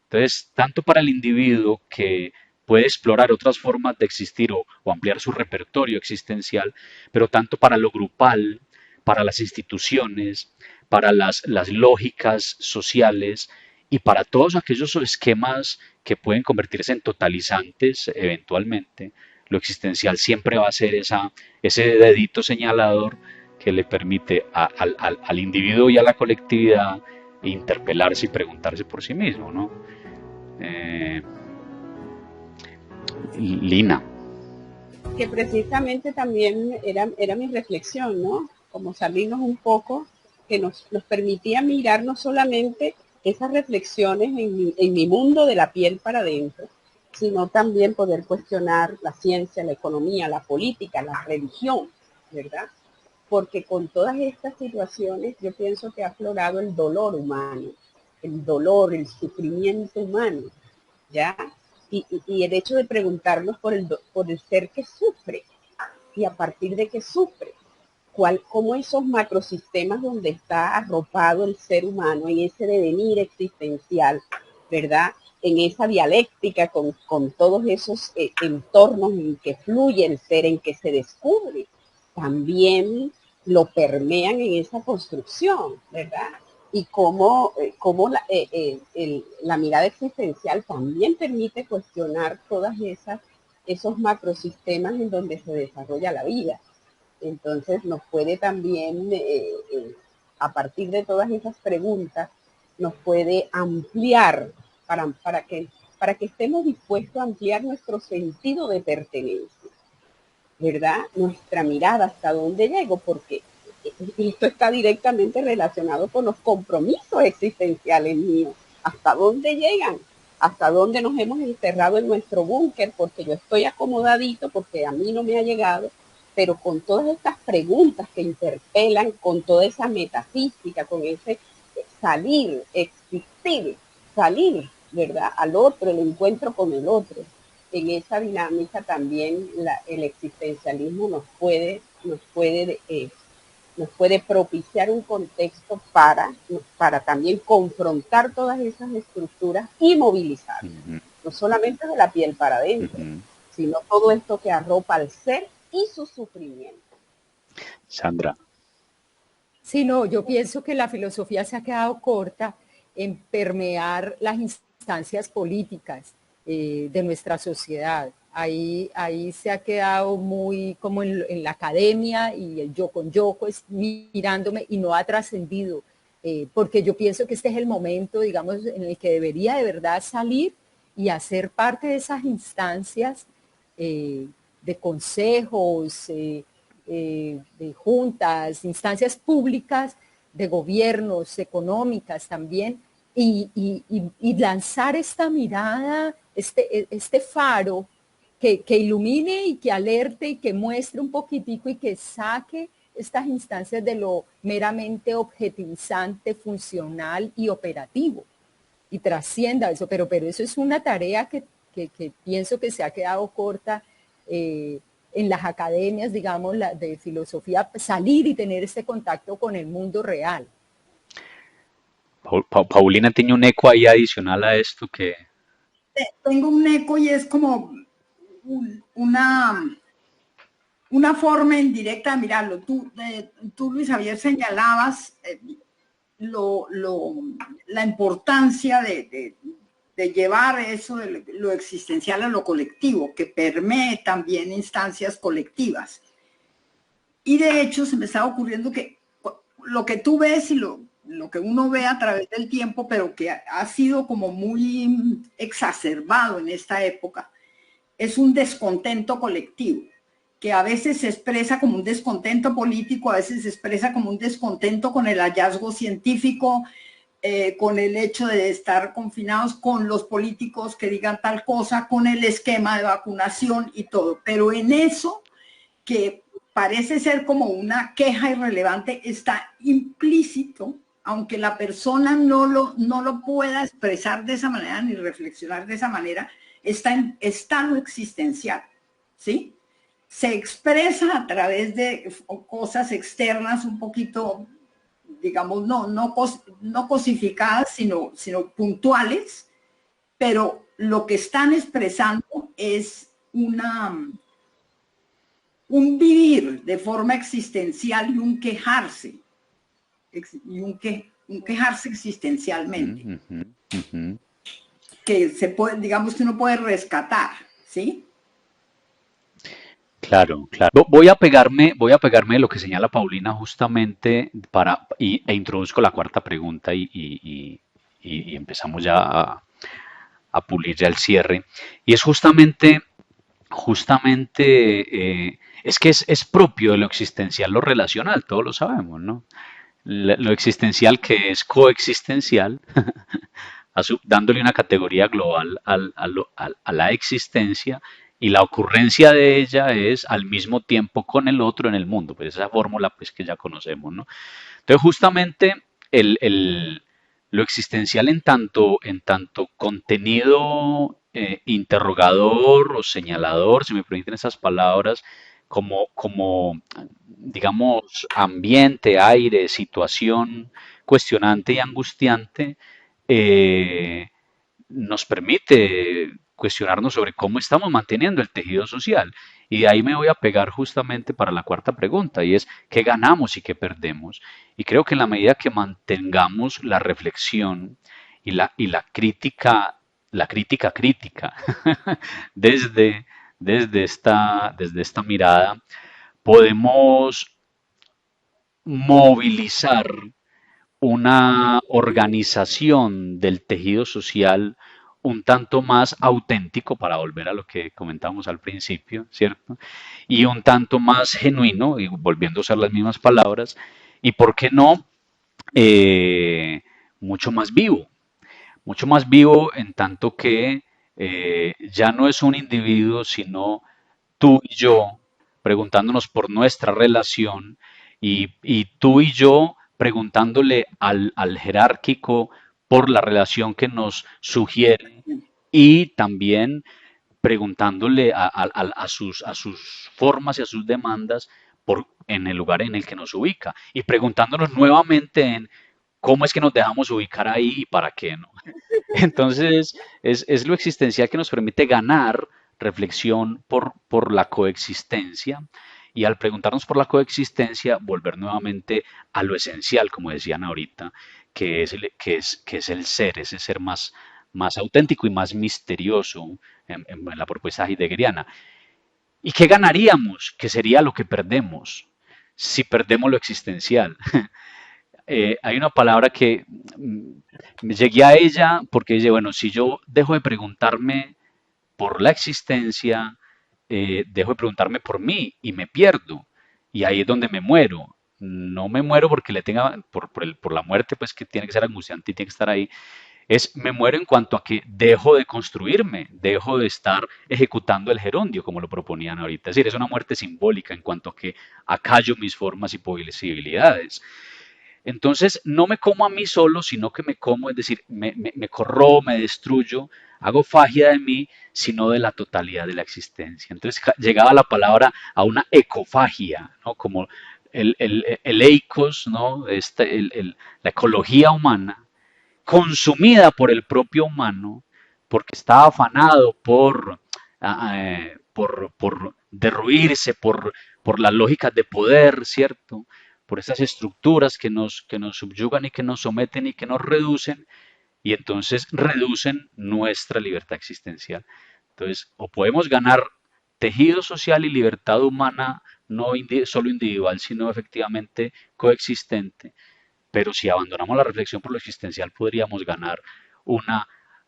Entonces, tanto para el individuo que puede explorar otras formas de existir o ampliar su repertorio existencial, pero tanto para lo grupal, para las instituciones, para las lógicas sociales y para todos aquellos esquemas que pueden convertirse en totalizantes eventualmente, lo existencial siempre va a ser ese dedito señalador que le permite al individuo y a la colectividad interpelarse y preguntarse por sí mismo, ¿no? Lina. Que precisamente también era mi reflexión, ¿no? Como salirnos un poco, que nos permitía mirar no solamente esas reflexiones en mi mundo de la piel para adentro, sino también poder cuestionar la ciencia, la economía, la política, la religión, ¿verdad? Porque con todas estas situaciones yo pienso que ha aflorado el dolor humano, el dolor, el sufrimiento humano, ¿ya? Y el hecho de preguntarnos por el ser que sufre y a partir de qué sufre, cómo esos macrosistemas donde está arropado el ser humano en ese devenir existencial, ¿verdad? En esa dialéctica con todos esos entornos en que fluye el ser, en que se descubre, también lo permean en esa construcción, ¿verdad? Y cómo la mirada existencial también permite cuestionar todas esos macrosistemas en donde se desarrolla la vida. Entonces nos puede también, a partir de todas esas preguntas, nos puede ampliar para que estemos dispuestos a ampliar nuestro sentido de pertenencia, ¿verdad? Nuestra mirada hasta dónde llego, porque esto está directamente relacionado con los compromisos existenciales míos. ¿Hasta dónde llegan? ¿Hasta dónde nos hemos encerrado en nuestro búnker? Porque yo estoy acomodadito, porque a mí no me ha llegado, pero con todas estas preguntas que interpelan, con toda esa metafísica, con ese salir, existir, salir, ¿verdad? Al otro, el encuentro con el otro. En esa dinámica también el existencialismo nos puede propiciar un contexto para también confrontar todas esas estructuras y movilizar, no solamente de la piel para adentro, sino todo esto que arropa al ser y su sufrimiento. Sandra. Sí, no, yo pienso que la filosofía se ha quedado corta en permear las instancias políticas de nuestra sociedad. Ahí se ha quedado muy como en la academia y el yo con yo, pues mirándome, y no ha trascendido, porque yo pienso que este es el momento, digamos, en el que debería de verdad salir y hacer parte de esas instancias de consejos, de juntas, instancias públicas, de gobiernos, económicas también, y lanzar esta mirada, este faro que ilumine y que alerte y que muestre un poquitico y que saque estas instancias de lo meramente objetivizante, funcional y operativo, y trascienda eso, pero eso es una tarea que pienso que se ha quedado corta en las academias, digamos, de filosofía, salir y tener ese contacto con el mundo real. Paulina tiene un eco ahí adicional a esto que... Tengo un eco y es como una forma indirecta de mirarlo. Tú Luis Javier, señalabas la importancia de llevar eso de lo existencial a lo colectivo, que permee también instancias colectivas. Y de hecho se me estaba ocurriendo que lo que tú ves y lo que uno ve a través del tiempo, pero que ha sido como muy exacerbado en esta época, es un descontento colectivo, que a veces se expresa como un descontento político, a veces se expresa como un descontento con el hallazgo científico, con el hecho de estar confinados, con los políticos que digan tal cosa, con el esquema de vacunación y todo. Pero en eso, que parece ser como una queja irrelevante, está implícito, aunque la persona no lo pueda expresar de esa manera ni reflexionar de esa manera, está lo existencial, ¿sí? Se expresa a través de cosas externas un poquito, digamos, no cosificadas, sino puntuales, pero lo que están expresando es un vivir de forma existencial y un quejarse, existencialmente. Que se puede, digamos que uno puede rescatar, ¿sí? Claro, claro. Voy a pegarme de lo que señala Paulina justamente e introduzco la cuarta pregunta y empezamos ya a pulir ya el cierre. Y es justamente, es que es propio de lo existencial lo relacional, todos lo sabemos, ¿no? Lo existencial que es coexistencial, dándole una categoría global a la existencia, y la ocurrencia de ella es al mismo tiempo con el otro en el mundo, pues esa fórmula pues que ya conocemos, ¿no? Entonces justamente lo existencial en tanto contenido interrogador o señalador, si me permiten esas palabras, como digamos ambiente, aire, situación cuestionante y angustiante, nos permite cuestionarnos sobre cómo estamos manteniendo el tejido social. Y de ahí me voy a pegar justamente para la cuarta pregunta, y es qué ganamos y qué perdemos. Y creo que en la medida que mantengamos la reflexión y la crítica desde esta mirada, podemos movilizar una organización del tejido social un tanto más auténtico, para volver a lo que comentamos al principio, ¿cierto? Y un tanto más genuino, y volviendo a usar las mismas palabras, y por qué no, eh, mucho más vivo en tanto que ya no es un individuo, sino tú y yo preguntándonos por nuestra relación y tú y yo preguntándole al jerárquico por la relación que nos sugiere y también preguntándole a sus formas y a sus demandas en el lugar en el que nos ubica y preguntándonos nuevamente en cómo es que nos dejamos ubicar ahí y para qué, ¿no? Entonces, es lo existencial que nos permite ganar reflexión por la coexistencia y al preguntarnos por la coexistencia, volver nuevamente a lo esencial, como decían ahorita, que es el ser, ese ser más auténtico y más misterioso en la propuesta heideggeriana. ¿Y qué ganaríamos? ¿Qué sería lo que perdemos si perdemos lo existencial? Hay una palabra que llegué a ella porque dice, bueno, si yo dejo de preguntarme por la existencia, dejo de preguntarme por mí y me pierdo. Y ahí es donde me muero. No me muero porque le tenga, por la muerte, pues que tiene que ser angustiante y tiene que estar ahí. Me muero en cuanto a que dejo de construirme, dejo de estar ejecutando el gerundio, como lo proponían ahorita. Es decir, es una muerte simbólica en cuanto a que acallo mis formas y posibilidades. Entonces, no me como a mí solo, sino que me como, es decir, me corro, me destruyo, hago fagia de mí, sino de la totalidad de la existencia. Entonces, llegaba la palabra a una ecofagia, ¿no? Como el eikos, ¿no? La ecología humana, consumida por el propio humano, porque está afanado por derruirse, por las lógicas de poder, ¿cierto? Por esas estructuras que nos subyugan y que nos someten y que nos reducen, y entonces reducen nuestra libertad existencial. Entonces, o podemos ganar tejido social y libertad humana, no solo individual, sino efectivamente coexistente, pero si abandonamos la reflexión por lo existencial, podríamos ganar una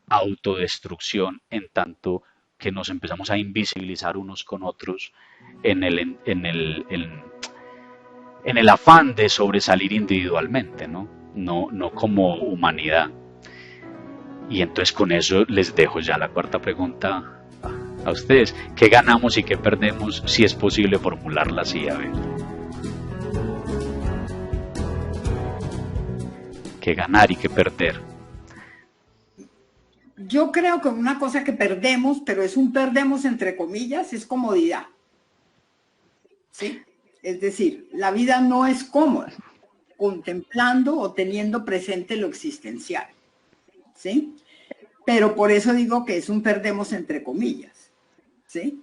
autodestrucción en tanto que nos empezamos a invisibilizar unos con otros en el afán de sobresalir individualmente, ¿no? No como humanidad. Y entonces con eso les dejo ya la cuarta pregunta a ustedes. ¿Qué ganamos y qué perdemos? Si es posible formularla así, a ver. ¿Qué ganar y qué perder? Yo creo que una cosa que perdemos, pero es un perdemos entre comillas, es comodidad. ¿Sí? Es decir, la vida no es cómoda, contemplando o teniendo presente lo existencial. ¿Sí? Pero por eso digo que es un perdemos entre comillas. ¿Sí?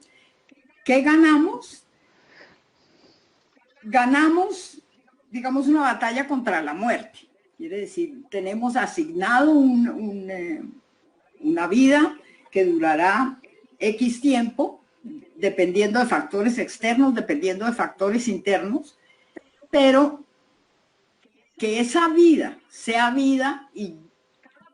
¿Qué ganamos? Ganamos, digamos, una batalla contra la muerte. Quiere decir, tenemos asignado una vida que durará X tiempo, dependiendo de factores externos, dependiendo de factores internos, pero que esa vida sea vida y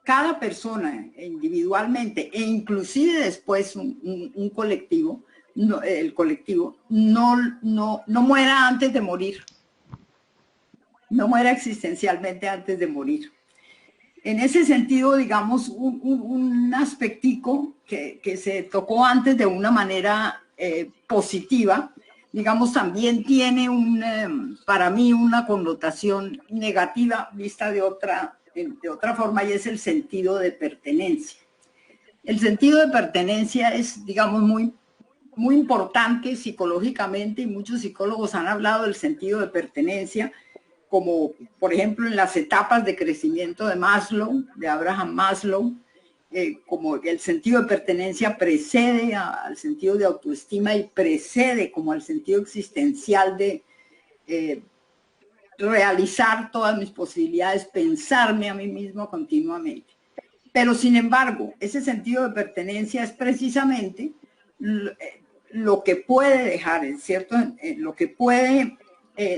cada persona individualmente e inclusive después un colectivo, el colectivo, no muera antes de morir, no muera existencialmente antes de morir. En ese sentido, digamos, un aspectico que se tocó antes de una manera positiva, digamos, también tiene para mí una connotación negativa vista de otra forma, y es el sentido de pertenencia. El sentido de pertenencia es, digamos, muy importante psicológicamente, y muchos psicólogos han hablado del sentido de pertenencia, como por ejemplo en las etapas de crecimiento de Maslow, de Abraham Maslow, como el sentido de pertenencia precede al sentido de autoestima y precede como al sentido existencial de realizar todas mis posibilidades, pensarme a mí mismo continuamente. Pero sin embargo, ese sentido de pertenencia es precisamente lo que puede dejar, ¿cierto? Lo que puede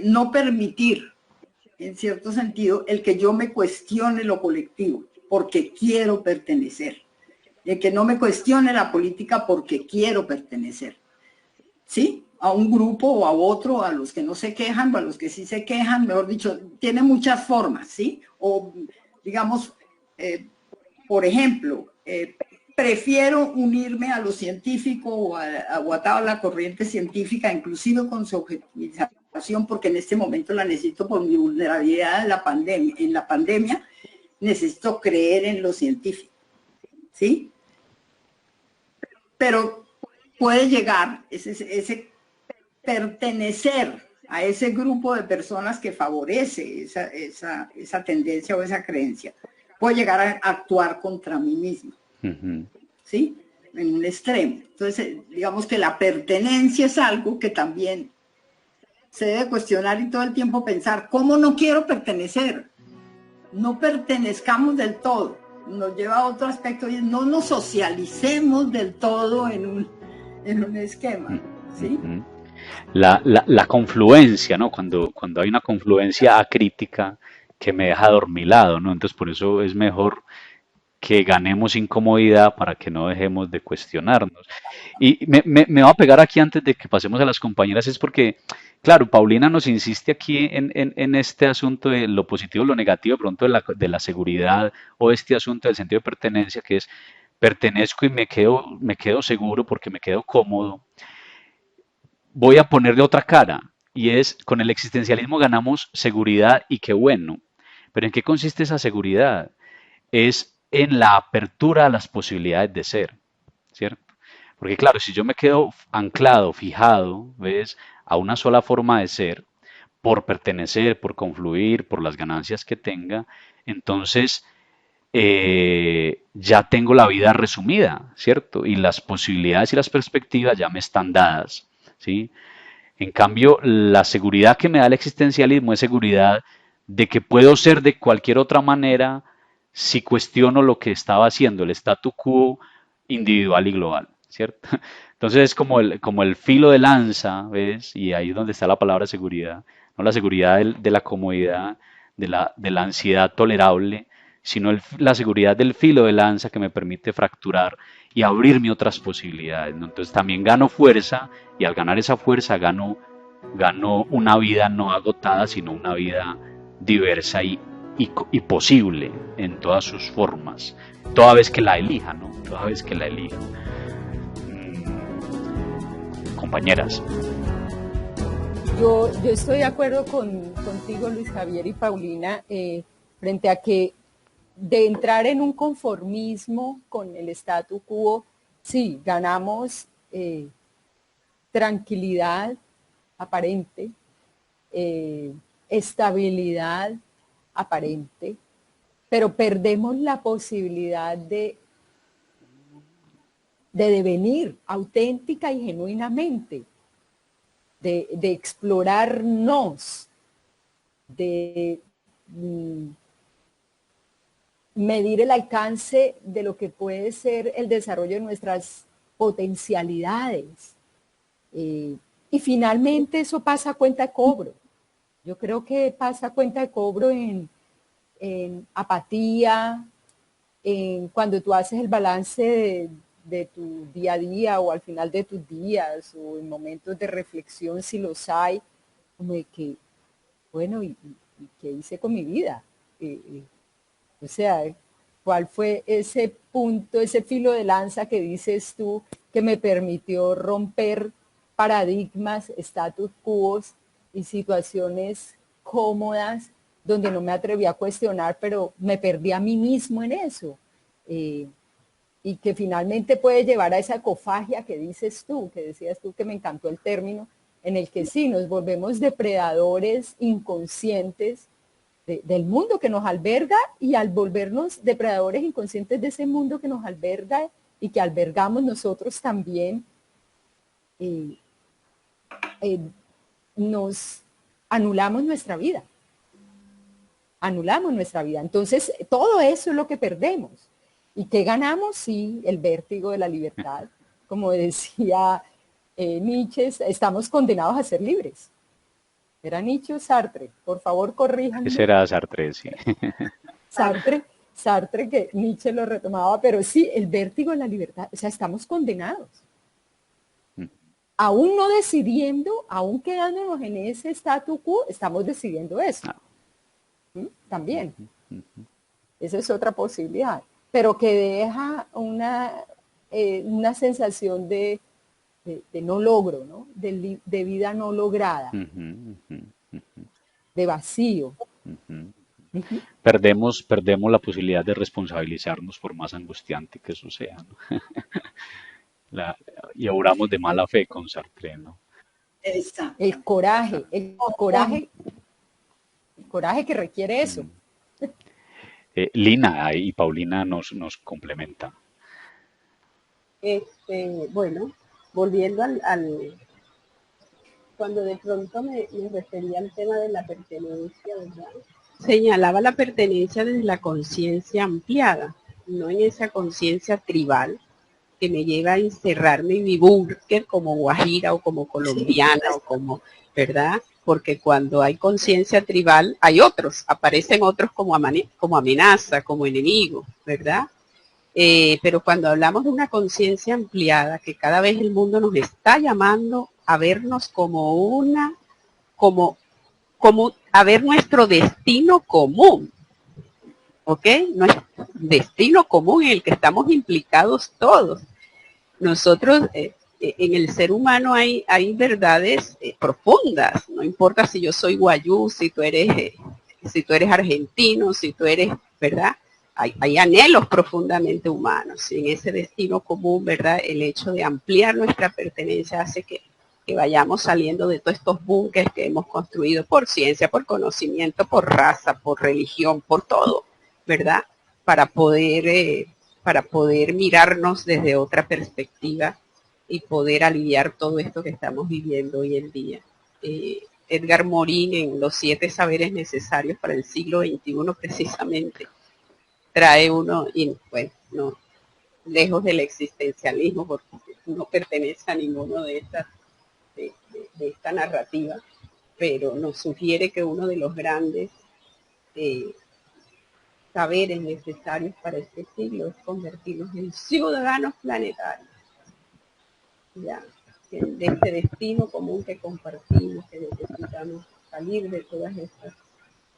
no permitir en cierto sentido, el que yo me cuestione lo colectivo, porque quiero pertenecer. El que no me cuestione la política porque quiero pertenecer. ¿Sí? A un grupo o a otro, a los que no se quejan o a los que sí se quejan, mejor dicho, tiene muchas formas, ¿sí? O, digamos, por ejemplo, prefiero unirme a lo científico o a toda la corriente científica, inclusive con su objetivización, porque en este momento la necesito por mi vulnerabilidad en la pandemia, necesito creer en lo científico, ¿sí? Pero puede llegar ese pertenecer a ese grupo de personas que favorece esa tendencia o esa creencia, puede llegar a actuar contra mí mismo, ¿sí? En un extremo. Entonces, digamos que la pertenencia es algo que también se debe cuestionar y todo el tiempo pensar, ¿cómo no quiero pertenecer? No pertenezcamos del todo. Nos lleva a otro aspecto y no nos socialicemos del todo en un esquema, ¿sí? La confluencia, ¿no? Cuando hay una confluencia acrítica que me deja adormilado, ¿no? Entonces por eso es mejor que ganemos incomodidad para que no dejemos de cuestionarnos. Y me va a pegar aquí antes de que pasemos a las compañeras, es porque, claro, Paulina nos insiste aquí en este asunto de lo positivo y lo negativo, de pronto de la seguridad, o este asunto del sentido de pertenencia, que es pertenezco y me quedo seguro porque me quedo cómodo. Voy a ponerle otra cara, y es, con el existencialismo ganamos seguridad y qué bueno. Pero ¿en qué consiste esa seguridad? Es en la apertura a las posibilidades de ser, ¿cierto? Porque claro, si yo me quedo anclado, fijado, ¿ves? A una sola forma de ser, por pertenecer, por confluir, por las ganancias que tenga, entonces ya tengo la vida resumida, ¿cierto? Y las posibilidades y las perspectivas ya me están dadas, ¿sí? En cambio, la seguridad que me da el existencialismo es seguridad de que puedo ser de cualquier otra manera si cuestiono lo que estaba haciendo el statu quo individual y global, ¿cierto? Entonces es como el filo de lanza, ¿ves? Y ahí es donde está la palabra seguridad, no la seguridad de la comodidad, de la ansiedad tolerable, sino la seguridad del filo de lanza que me permite fracturar y abrirme otras posibilidades, ¿no? Entonces también gano fuerza y al ganar esa fuerza gano una vida no agotada, sino una vida diversa y posible en todas sus formas, toda vez que la elija, ¿no? Toda vez que la elija. Compañeras. Yo estoy de acuerdo contigo, Luis Javier y Paulina, frente a que de entrar en un conformismo con el statu quo, sí, ganamos tranquilidad aparente, estabilidad aparente, pero perdemos la posibilidad de devenir auténtica y genuinamente, de explorarnos, de medir el alcance de lo que puede ser el desarrollo de nuestras potencialidades. Y finalmente eso pasa a cuenta de cobro. Yo creo que pasa a cuenta de cobro en apatía, en cuando tú haces el balance de tu día a día o al final de tus días o en momentos de reflexión si los hay, como de que, bueno, ¿y qué hice con mi vida? O sea, ¿cuál fue ese punto, ese filo de lanza que dices tú que me permitió romper paradigmas, status quo y situaciones cómodas donde no me atreví a cuestionar, pero me perdí a mí mismo en eso? Y que finalmente puede llevar a esa ecofagia que dices tú, que decías tú, que me encantó el término, en el que sí, nos volvemos depredadores inconscientes del mundo que nos alberga, y al volvernos depredadores inconscientes de ese mundo que nos alberga y que albergamos nosotros también, nos anulamos nuestra vida. Anulamos nuestra vida. Entonces, todo eso es lo que perdemos. ¿Y qué ganamos? Sí, el vértigo de la libertad. Como decía Nietzsche, estamos condenados a ser libres. ¿Era Nietzsche o Sartre? Por favor, corríjanme. Ese era Sartre, sí. Sartre, que Nietzsche lo retomaba, pero sí, el vértigo de la libertad, o sea, estamos condenados. Aún no decidiendo, aún quedándonos en ese statu quo, estamos decidiendo eso. También. Esa es otra posibilidad, pero que deja una sensación de no logro, ¿no? De vida no lograda, de vacío. Perdemos la posibilidad de responsabilizarnos por más angustiante que eso sea, ¿no? Y obramos de mala fe con Sartre, ¿no? El coraje que requiere eso. Lina y Paulina nos complementan. Bueno, volviendo cuando de pronto me refería al tema de la pertenencia, ¿verdad? Señalaba la pertenencia desde la conciencia ampliada, no en esa conciencia tribal que me lleva a encerrarme en mi búnker como guajira o como colombiana o como, ¿verdad? Porque cuando hay conciencia tribal hay otros, aparecen otros como amenaza, como enemigo, ¿verdad? Pero cuando hablamos de una conciencia ampliada, que cada vez el mundo nos está llamando a vernos como a ver nuestro destino común, ¿ok? Nuestro destino común en el que estamos implicados todos. Nosotros, en el ser humano hay verdades profundas, no importa si yo soy guayú, si tú eres argentino, si tú eres, ¿verdad? Hay anhelos profundamente humanos, y en ese destino común, ¿verdad? El hecho de ampliar nuestra pertenencia hace que vayamos saliendo de todos estos búnkeres que hemos construido por ciencia, por conocimiento, por raza, por religión, por todo, ¿verdad? Para poder mirarnos desde otra perspectiva y poder aliviar todo esto que estamos viviendo hoy en día. Edgar Morin, en Los 7 saberes necesarios para el siglo XXI, precisamente, trae uno, y bueno, no, lejos del existencialismo, porque no pertenece a ninguno de esta narrativa, pero nos sugiere que uno de los grandes saberes necesarios para este siglo es convertirnos en ciudadanos planetarios, ya, de este destino común que compartimos, que necesitamos salir de todas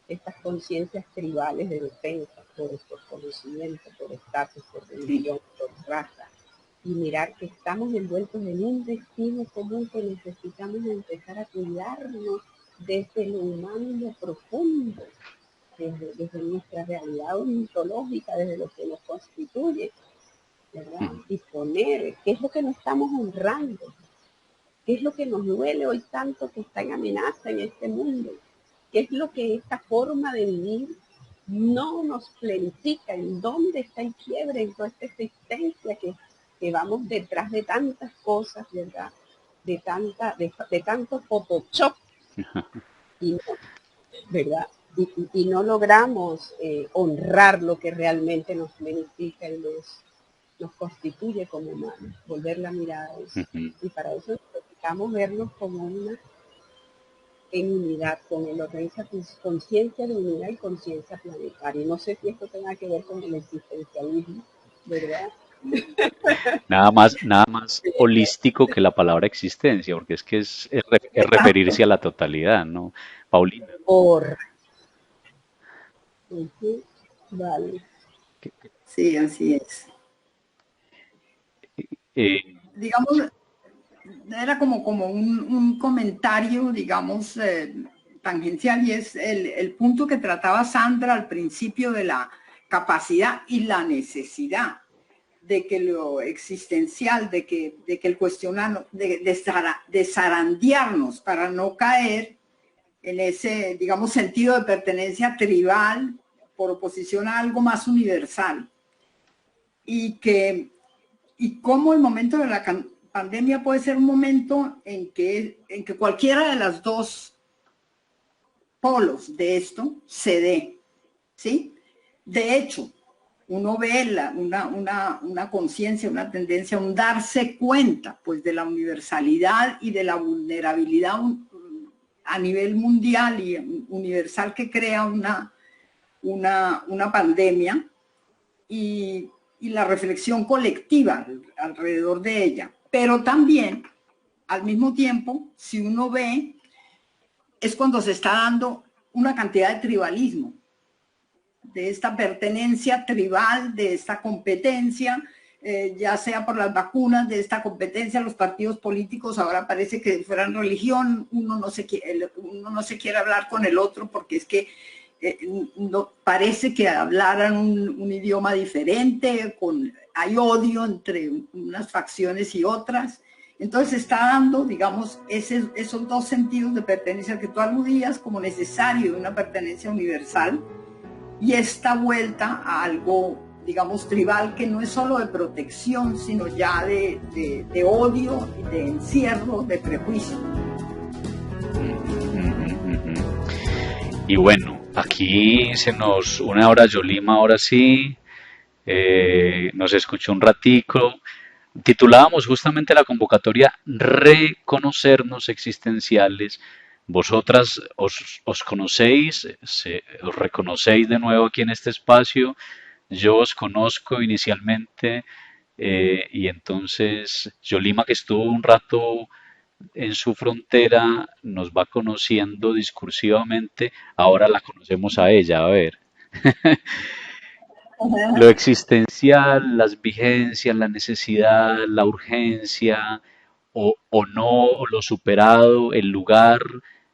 estas conciencias tribales de defensa por conocimiento, por estatus, por religión, por raza, y mirar que estamos envueltos en un destino común que necesitamos empezar a cuidarnos desde lo humano y lo profundo, desde nuestra realidad ontológica, desde lo que nos constituye, ¿verdad? Y poner qué es lo que nos estamos honrando, qué es lo que nos duele hoy tanto que está en amenaza en este mundo, qué es lo que esta forma de vivir no nos planifica, en dónde está el quiebre en toda esta existencia que vamos detrás de tantas cosas, ¿verdad? De tanto Photoshop, y no, ¿verdad? Y no logramos honrar lo que realmente nos planifica y nos constituye como humanos, volver la mirada a eso. Y para eso necesitamos vernos como en unidad, esa conciencia de unidad y conciencia planetaria. No sé si esto tenga que ver con el existencialismo, ¿verdad? Nada más holístico que la palabra existencia, porque es que es referirse a la totalidad, ¿no, Paulina? Vale. Sí, así es. Digamos, era como un comentario, digamos, tangencial, y es el punto que trataba Sandra al principio de la capacidad y la necesidad de que lo existencial, de que el cuestionar, de zarandearnos para no caer en ese, digamos, sentido de pertenencia tribal por oposición a algo más universal. Y cómo el momento de la pandemia puede ser un momento en que cualquiera de las dos polos de esto se dé, ¿sí? De hecho, uno ve una conciencia, una tendencia, un darse cuenta, pues, de la universalidad y de la vulnerabilidad a nivel mundial y universal que crea una pandemia y la reflexión colectiva alrededor de ella. Pero también, al mismo tiempo, si uno ve, es cuando se está dando una cantidad de tribalismo, de esta pertenencia tribal, de esta competencia, ya sea por las vacunas, de esta competencia, los partidos políticos ahora parece que fueran religión, uno no se quiere hablar con el otro porque es que no, parece que hablaran un idioma diferente, hay odio entre unas facciones y otras. Entonces se está dando, digamos, esos dos sentidos de pertenencia al que tú aludías como necesario de una pertenencia universal, y esta vuelta a algo, digamos, tribal, que no es solo de protección, sino ya de odio, de encierro, de prejuicio. Y bueno, aquí se nos une ahora Yolima, ahora sí, nos escuchó un ratico. Titulábamos justamente la convocatoria Reconocernos existenciales. Vosotras os conocéis, os reconocéis de nuevo aquí en este espacio. Yo os conozco inicialmente y entonces Yolima, que estuvo un rato en su frontera, nos va conociendo discursivamente. Ahora la conocemos a ella. A ver. Lo existencial, las vigencias, la necesidad, la urgencia, o no, o lo superado, el lugar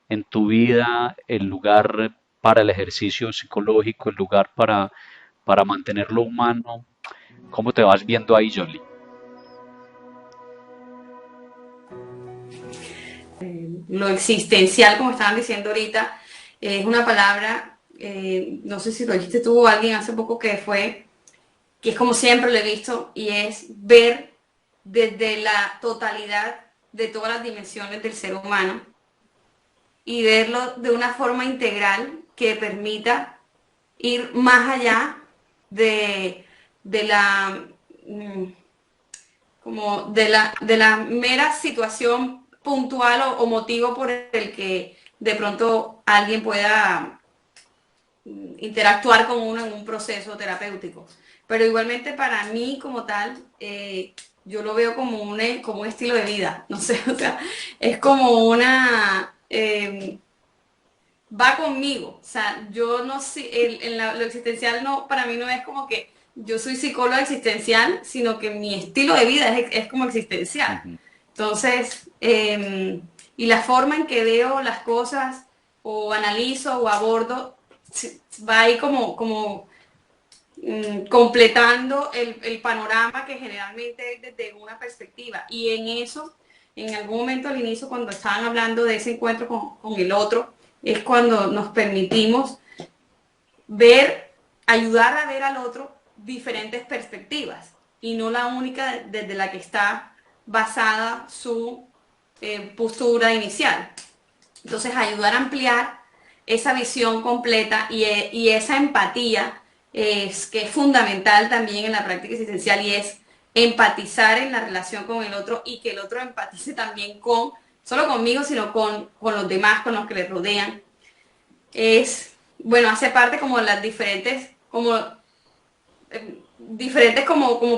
en tu vida, el lugar para el ejercicio psicológico, el lugar para mantenerlo humano. ¿Cómo te vas viendo ahí, Jolie? Lo existencial, como estaban diciendo ahorita, es una palabra, no sé si lo dijiste tú o alguien hace poco, que es como siempre lo he visto, y es ver desde la totalidad de todas las dimensiones del ser humano y verlo de una forma integral que permita ir más allá de la mera situación puntual o motivo por el que de pronto alguien pueda interactuar con uno en un proceso terapéutico. Pero igualmente para mí como tal, yo lo veo como un estilo de vida, no sé, o sea, es como va conmigo, o sea, yo no sé, lo existencial no, para mí no es como que yo soy psicóloga existencial, sino que mi estilo de vida es como existencial. Entonces, y la forma en que veo las cosas o analizo o abordo va ahí como completando el panorama que generalmente es desde una perspectiva. Y en eso, en algún momento al inicio, cuando estaban hablando de ese encuentro con el otro, es cuando nos permitimos ayudar a ver al otro diferentes perspectivas y no la única desde la que está basada su postura inicial. Entonces, ayudar a ampliar esa visión completa y esa empatía que es fundamental también en la práctica existencial, y es empatizar en la relación con el otro y que el otro empatice también solo conmigo, sino con los demás, con los que le rodean. Hace parte como las diferentes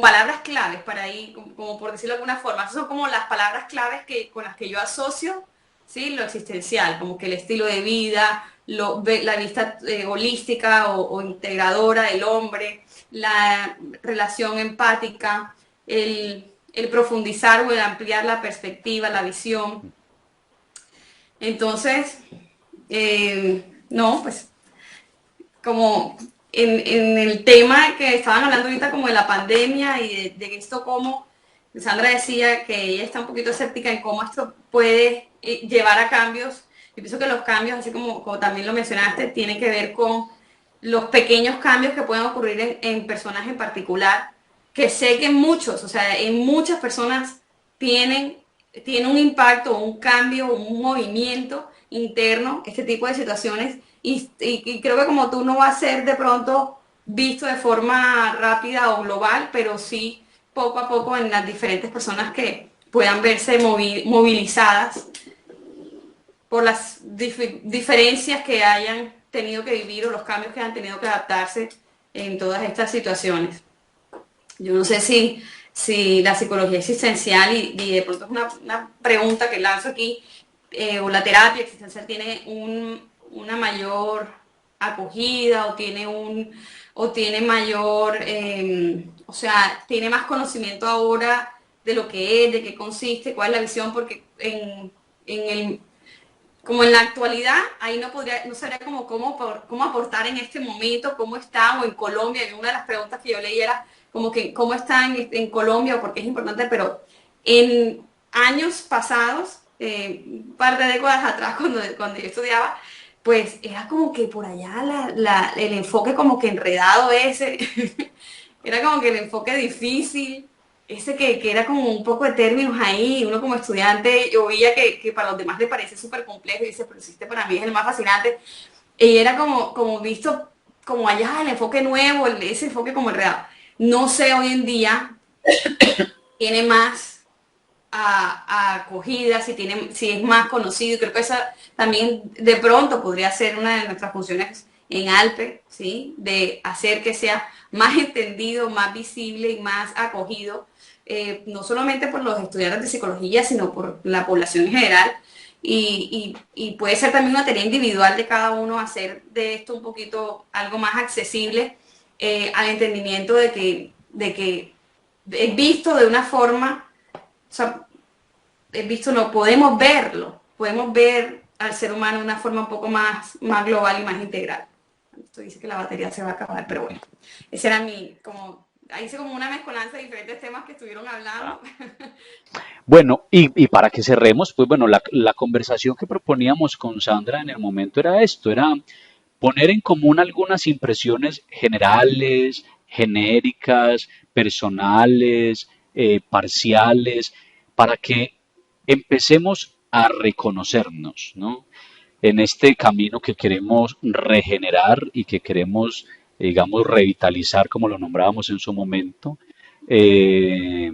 palabras claves para ahí, como por decirlo de alguna forma. Esas son como las palabras claves con las que yo asocio, ¿sí?, lo existencial, como que el estilo de vida, la vista holística o integradora del hombre, la relación empática, el profundizar o el ampliar la perspectiva, la visión. Entonces, pues como en el tema que estaban hablando ahorita como de la pandemia y de esto, como Sandra decía que ella está un poquito escéptica en cómo esto puede llevar a cambios. Yo pienso que los cambios, así como también lo mencionaste, tienen que ver con los pequeños cambios que pueden ocurrir en personas en particular, que sé que en muchas personas tiene un impacto, un cambio, un movimiento interno, este tipo de situaciones, y creo que como tú no va a ser de pronto visto de forma rápida o global, pero sí poco a poco en las diferentes personas que puedan verse movilizadas por las diferencias que hayan tenido que vivir o los cambios que han tenido que adaptarse en todas estas situaciones. Yo no sé si la psicología existencial, y de pronto es una pregunta que lanzo aquí, o la terapia existencial tiene una mayor acogida o tiene mayor, o sea, tiene más conocimiento ahora de lo que es, de qué consiste, cuál es la visión, porque como en la actualidad, ahí no sabría cómo aportar en este momento, cómo está, o en Colombia, y una de las preguntas que yo leí era como que cómo está en Colombia o por qué es importante, pero en años pasados, un par de décadas atrás, cuando yo estudiaba, pues era como que por allá el enfoque como que enredado ese, era como que el enfoque difícil, ese que era como un poco de términos ahí, uno como estudiante, yo veía que para los demás le parece súper complejo y dice, pero si este para mí es el más fascinante, y era como visto como allá el enfoque nuevo, ese enfoque como enredado. No sé hoy en día, tiene más acogida, si es más conocido, creo que esa también de pronto podría ser una de nuestras funciones en ALPE, ¿sí? De hacer que sea más entendido, más visible y más acogido, no solamente por los estudiantes de psicología, sino por la población en general. Y puede ser también una tarea individual de cada uno hacer de esto un poquito algo más accesible, al entendimiento de que es visto de una forma, o sea, es visto, no, podemos ver al ser humano de una forma un poco más global y más integral. Esto dice que la batería se va a acabar, pero bueno, ese era ahí hice como una mezcolanza de diferentes temas que estuvieron hablando. Bueno, y para que cerremos, pues bueno, la conversación que proponíamos con Sandra en el momento era esto, era poner en común algunas impresiones generales, genéricas, personales, parciales, para que empecemos a reconocernos, ¿no? En este camino que queremos regenerar y que queremos, digamos, revitalizar, como lo nombrábamos en su momento, eh,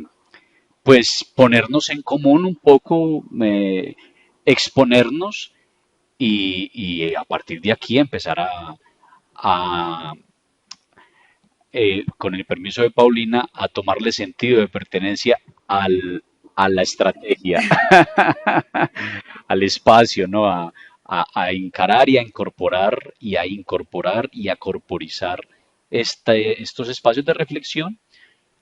pues ponernos en común un poco, exponernos y a partir de aquí empezar a, con el permiso de Paulina, a tomarle sentido de pertenencia a la estrategia, al espacio, ¿no? A encarar y a incorporar y a corporizar estos espacios de reflexión,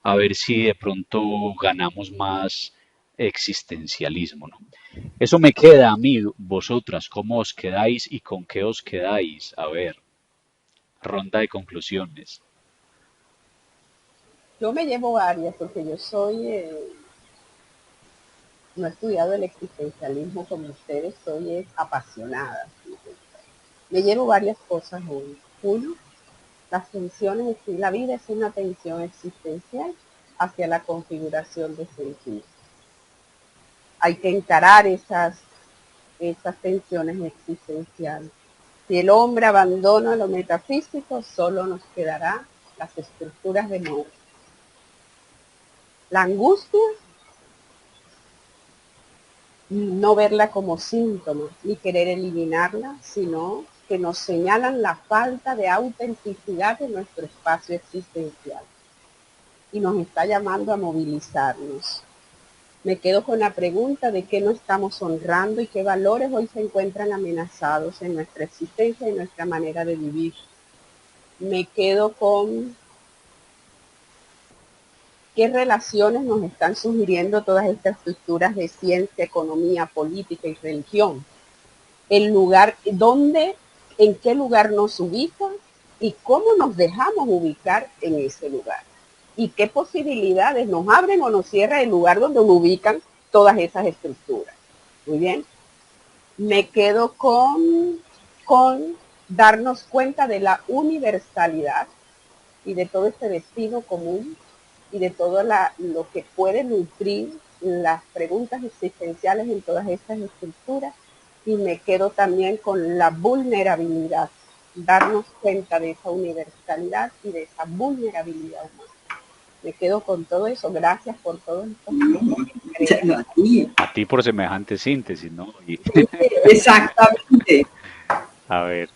a ver si de pronto ganamos más existencialismo, ¿no? Eso me queda a mí, vosotras, ¿cómo os quedáis y con qué os quedáis? A ver, ronda de conclusiones. Yo me llevo varias porque yo no he estudiado el existencialismo como ustedes, soy apasionada. Me llevo varias cosas hoy. Uno, las tensiones, la vida es una tensión existencial hacia la configuración de sentido. Hay que encarar esas tensiones existenciales. Si el hombre abandona lo metafísico, solo nos quedará las estructuras de muerte. La angustia, no verla como síntoma, ni querer eliminarla, sino que nos señalan la falta de autenticidad de nuestro espacio existencial y nos está llamando a movilizarnos. Me quedo con la pregunta de qué no estamos honrando y qué valores hoy se encuentran amenazados en nuestra existencia y nuestra manera de vivir. Me quedo con qué relaciones nos están sugiriendo todas estas estructuras de ciencia, economía, política y religión. El lugar, en qué lugar nos ubican y cómo nos dejamos ubicar en ese lugar. Y qué posibilidades nos abren o nos cierra el lugar donde nos ubican todas esas estructuras. Muy bien. Me quedo con darnos cuenta de la universalidad y de todo este destino común y de todo lo que puede nutrir las preguntas existenciales en todas estas estructuras. Y me quedo también con la vulnerabilidad, darnos cuenta de esa universalidad y de esa vulnerabilidad humana. Me quedo con todo eso. Gracias por todo esto. A ti por semejante síntesis, ¿no? Exactamente. A ver.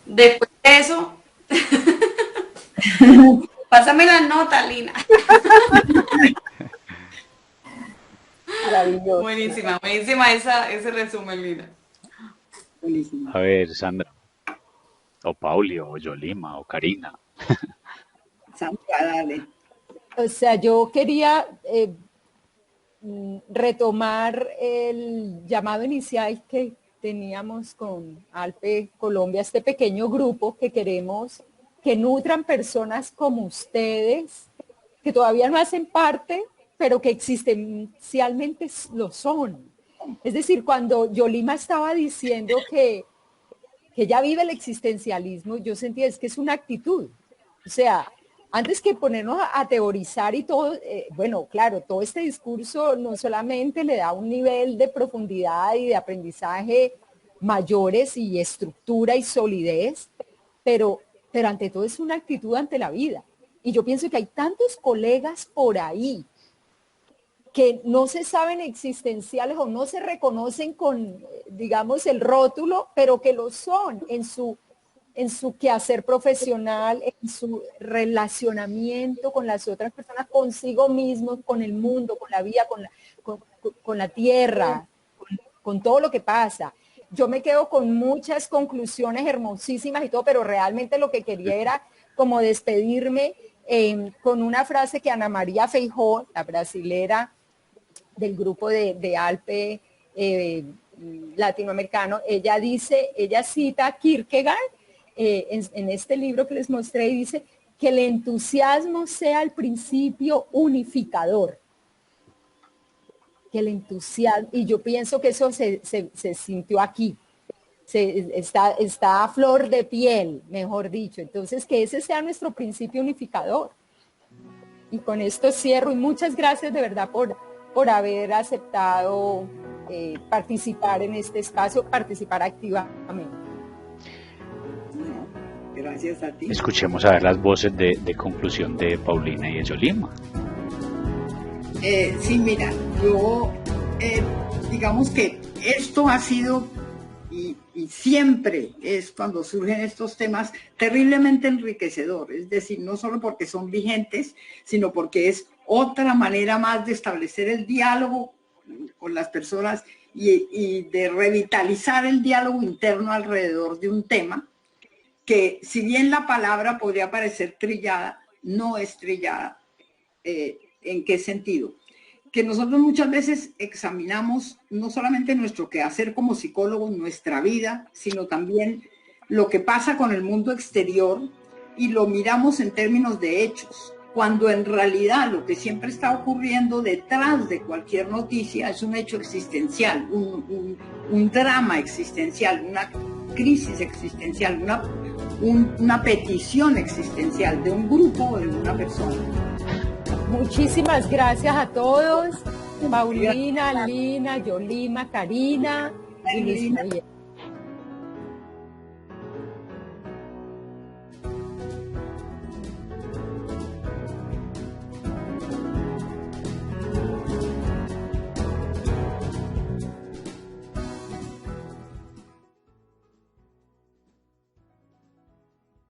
Después de eso, pásame la nota, Lina. Maravilloso. Buenísima, buenísima ese resumen, Lina. Buenísimo. A ver, Sandra. O Pauli, o Yolima, o Karina. Sandra, dale. O sea, yo quería retomar el llamado inicial que teníamos con ALPE Colombia, este pequeño grupo que queremos que nutran personas como ustedes, que todavía no hacen parte, pero que existencialmente lo son. Es decir, cuando Yolima estaba diciendo que ella vive el existencialismo, yo sentía es que es una actitud. O sea, antes que ponernos a teorizar y todo, bueno, claro, todo este discurso no solamente le da un nivel de profundidad y de aprendizaje mayores y estructura y solidez, pero ante todo es una actitud ante la vida. Y yo pienso que hay tantos colegas por ahí que no se saben existenciales o no se reconocen con, digamos, el rótulo, pero que lo son en su quehacer profesional, en su relacionamiento con las otras personas, consigo mismo, con el mundo, con la vida, con la tierra, con todo lo que pasa. Yo me quedo con muchas conclusiones hermosísimas y todo, pero realmente lo que quería era como despedirme con una frase que Ana María Feijó, la brasilera del grupo de ALPE latinoamericano, ella cita a Kierkegaard en este libro que les mostré y dice que el entusiasmo sea el principio unificador. Que el entusiasmo, y yo pienso que eso se sintió aquí, está a flor de piel, mejor dicho. Entonces, que ese sea nuestro principio unificador. Y con esto cierro, y muchas gracias de verdad por haber aceptado participar en este espacio, participar activamente. Gracias a ti. Escuchemos a ver las voces de conclusión de Paulina y de Yolima. Sí, mira, yo digamos que esto ha sido y siempre es cuando surgen estos temas terriblemente enriquecedor, es decir, no solo porque son vigentes, sino porque es otra manera más de establecer el diálogo con las personas y de revitalizar el diálogo interno alrededor de un tema que, si bien la palabra podría parecer trillada, no es trillada. ¿En qué sentido? Que nosotros muchas veces examinamos no solamente nuestro quehacer como psicólogos, nuestra vida, sino también lo que pasa con el mundo exterior y lo miramos en términos de hechos, cuando en realidad lo que siempre está ocurriendo detrás de cualquier noticia es un hecho existencial, un drama existencial, una crisis existencial, una petición existencial de un grupo o de una persona. Muchísimas gracias a todos, Paulina, Lina, Yolima, Karina y Luis Javier.